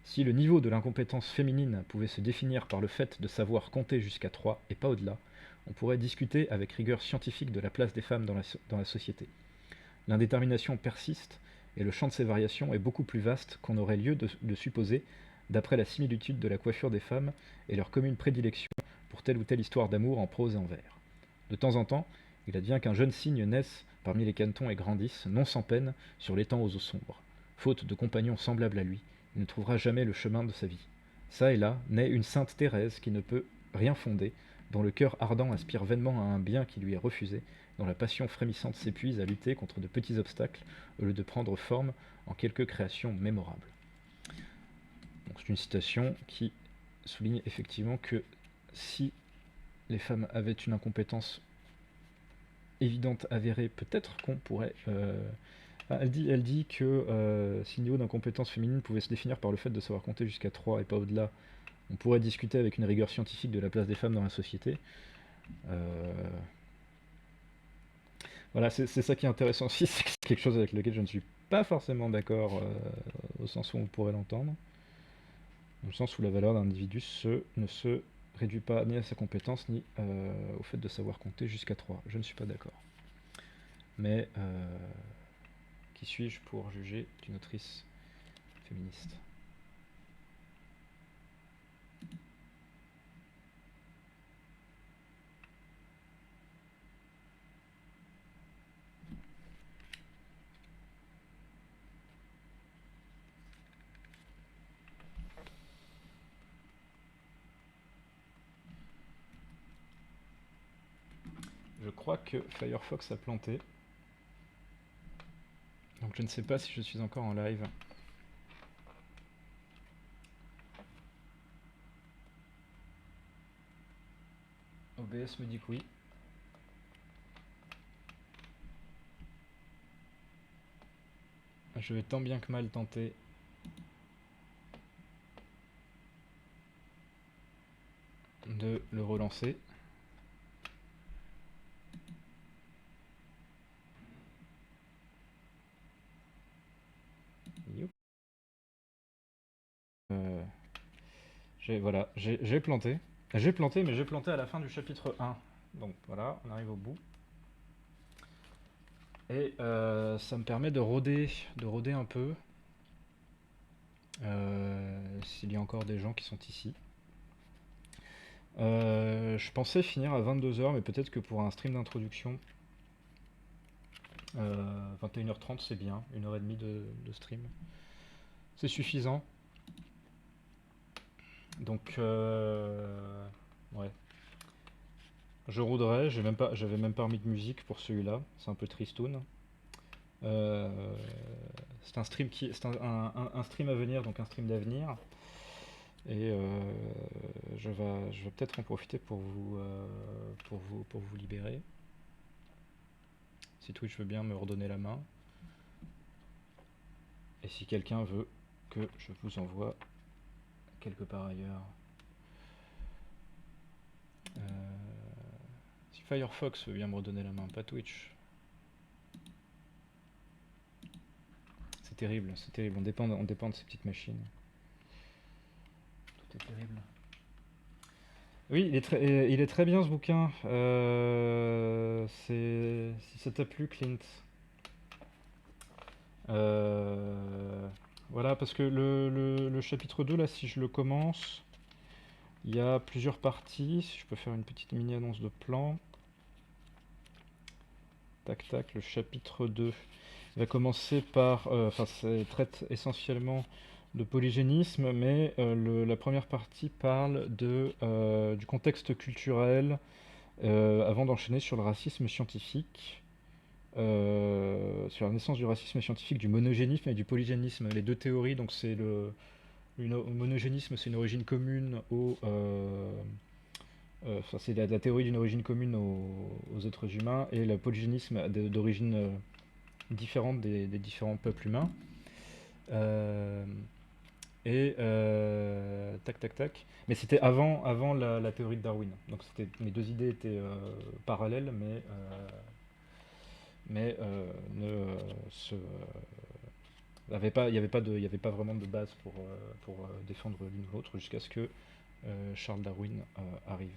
Si le niveau de l'incompétence féminine pouvait se définir par le fait de savoir compter jusqu'à 3 et pas au-delà, on pourrait discuter avec rigueur scientifique de la place des femmes dans la société. L'indétermination persiste, et le champ de ces variations est beaucoup plus vaste qu'on aurait lieu de supposer d'après la similitude de la coiffure des femmes et leur commune prédilection pour telle ou telle histoire d'amour en prose et en vers. De temps en temps, il advient qu'un jeune cygne naisse parmi les cantons et grandisse, non sans peine, sur l'étang aux eaux sombres. Faute de compagnons semblables à lui, il ne trouvera jamais le chemin de sa vie. Ça et là naît une sainte Thérèse qui ne peut rien fonder, dont le cœur ardent aspire vainement à un bien qui lui est refusé, dont la passion frémissante s'épuise à lutter contre de petits obstacles au lieu de prendre forme en quelque création mémorable. » Donc c'est une citation qui souligne effectivement que si les femmes avaient une incompétence évidente, avérée, peut-être qu'on pourrait... elle dit que si le niveau d'incompétence féminine pouvait se définir par le fait de savoir compter jusqu'à 3 et pas au-delà, on pourrait discuter avec une rigueur scientifique de la place des femmes dans la société. Voilà, c'est ça qui est intéressant aussi, c'est quelque chose avec lequel je ne suis pas forcément d'accord au sens où on pourrait l'entendre. dans le sens où la valeur d'un individu ne se réduit pas ni à sa compétence ni au fait de savoir compter jusqu'à 3. Je ne suis pas d'accord. Mais qui suis-je pour juger d'une autrice féministe? Je crois que Firefox a planté. Donc je ne sais pas si je suis encore en live. OBS me dit que oui. Je vais tant bien que mal tenter de le relancer. Youp. Voilà, j'ai planté. J'ai planté, mais j'ai planté à la fin du chapitre 1. Donc voilà, on arrive au bout. Et ça me permet de rôder un peu. S'il y a encore des gens qui sont ici. Je pensais finir à 22 h, mais peut-être que pour un stream d'introduction, 21h30 c'est bien, 1h30 de stream. C'est suffisant. Donc, ouais. Je rôderai, j'avais même pas remis de musique pour celui-là, c'est un peu tristoun. C'est un stream un stream à venir, donc un stream d'avenir. Et je vais peut-être en profiter pour vous libérer. Si Twitch veut bien me redonner la main. Et si quelqu'un veut que je vous envoie quelque part ailleurs. Si Firefox veut bien me redonner la main, pas Twitch. C'est terrible, on dépend de ces petites machines. Tout est terrible. Oui, il est très bien ce bouquin. Si ça t'a plu, Clint. Voilà, parce que le chapitre 2, là, si je le commence, il y a plusieurs parties. Si je peux faire une petite mini-annonce de plan. Tac, tac, le chapitre 2 va commencer par... Enfin, ça traite essentiellement de polygénisme, mais la première partie parle du contexte culturel avant d'enchaîner sur le racisme scientifique. Sur la naissance du racisme scientifique, du monogénisme et du polygénisme, les deux théories. Donc c'est le monogénisme, c'est une origine commune enfin, c'est la théorie d'une origine commune aux êtres humains, et le polygénisme d'origine différente des différents peuples humains. Tac tac tac. Mais c'était avant la théorie de Darwin. Donc mes deux idées étaient parallèles, mais il n'y avait pas vraiment de base pour défendre l'une ou l'autre jusqu'à ce que Charles Darwin arrive.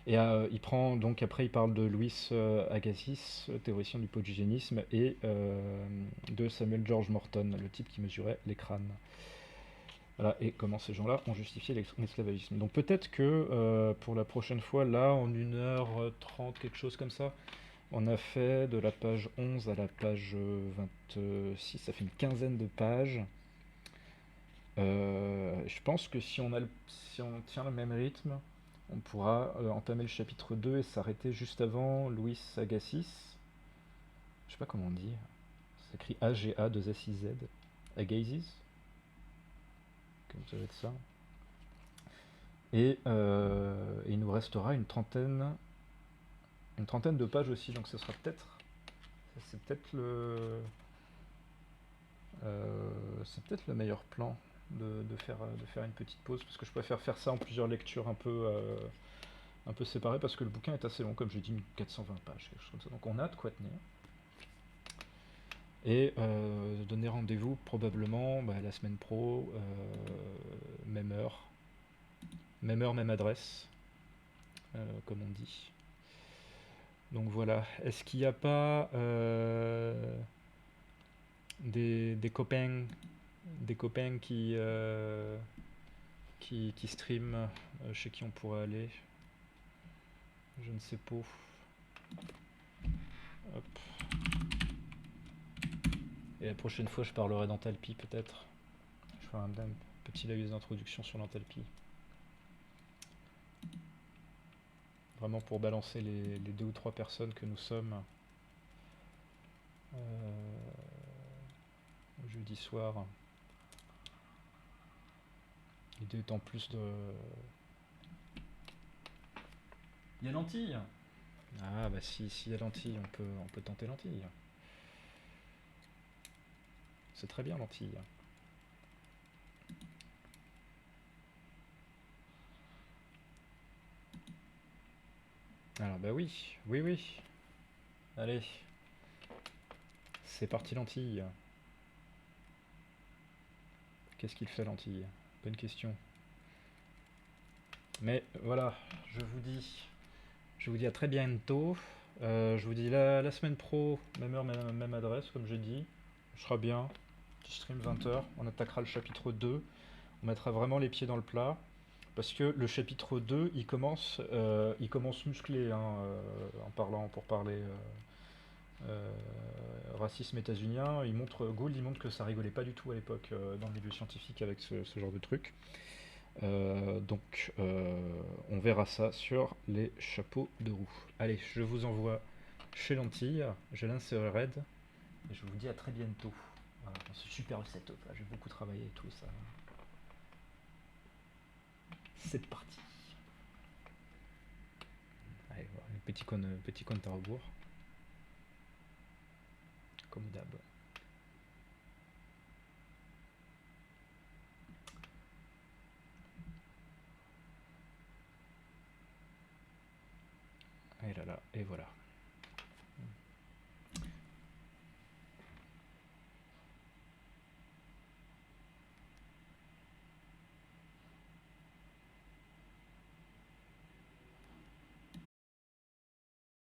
Et il prend donc après il parle de Louis Agassiz, théoricien du polygénisme, et de Samuel George Morton, le type qui mesurait les crânes. Voilà, et comment ces gens-là ont justifié l'esclavagisme. Donc peut-être que pour la prochaine fois, là, en 1h30, quelque chose comme ça, on a fait de la page 11 à la page 26, ça fait une quinzaine de pages. Je pense que si on tient le même rythme, on pourra entamer le chapitre 2 et s'arrêter juste avant Louis Agassiz. Je sais pas comment on dit. Ça s'écrit A-G-A-2-S-I-Z. Agassiz. Comme ça va être ça. Et il nous restera une trentaine de pages aussi, donc ce sera peut-être... C'est peut-être le meilleur plan de faire une petite pause, parce que je préfère faire ça en plusieurs lectures un peu séparées, parce que le bouquin est assez long, comme j'ai dit, 420 pages, quelque chose comme ça. Donc on a de quoi tenir. Et donner rendez-vous probablement la semaine pro, même heure, Même heure, même adresse, comme on dit. Donc voilà. Est-ce qu'il n'y a pas des copains qui streament, chez qui on pourrait aller? Je ne sais pas. Hop. Et la prochaine fois, je parlerai d'enthalpie peut-être. Je ferai un petit laïus d'introduction sur l'enthalpie. Vraiment pour balancer les 2 ou 3 personnes que nous sommes jeudi soir. L'idée étant plus de... Il y a lentilles. Ah bah si y a lentilles, on peut tenter lentilles. C'est très bien lentilles. Alors bah oui. Allez, c'est parti lentilles. Qu'est-ce qu'il fait lentilles? Bonne question. Mais voilà, je vous dis à très bientôt. Je vous dis la semaine pro, même heure, même adresse, comme j'ai dit. Je serai bien. Petit stream 20h. On attaquera le chapitre 2. On mettra vraiment les pieds dans le plat. Parce que le chapitre 2, il commence musclé, hein, pour parler racisme états-unien. Gould, il montre que ça rigolait pas du tout à l'époque dans le milieu scientifique avec ce genre de truc. Donc on verra ça sur les chapeaux de roue. Allez, je vous envoie chez Lentille, je l'insérerai raid, et je vous dis à très bientôt. Voilà, c'est super le setup là, j'ai beaucoup travaillé et tout ça. C'est parti. Allez, voilà, petit compte à rebours. Comme d'hab. Et là, et voilà.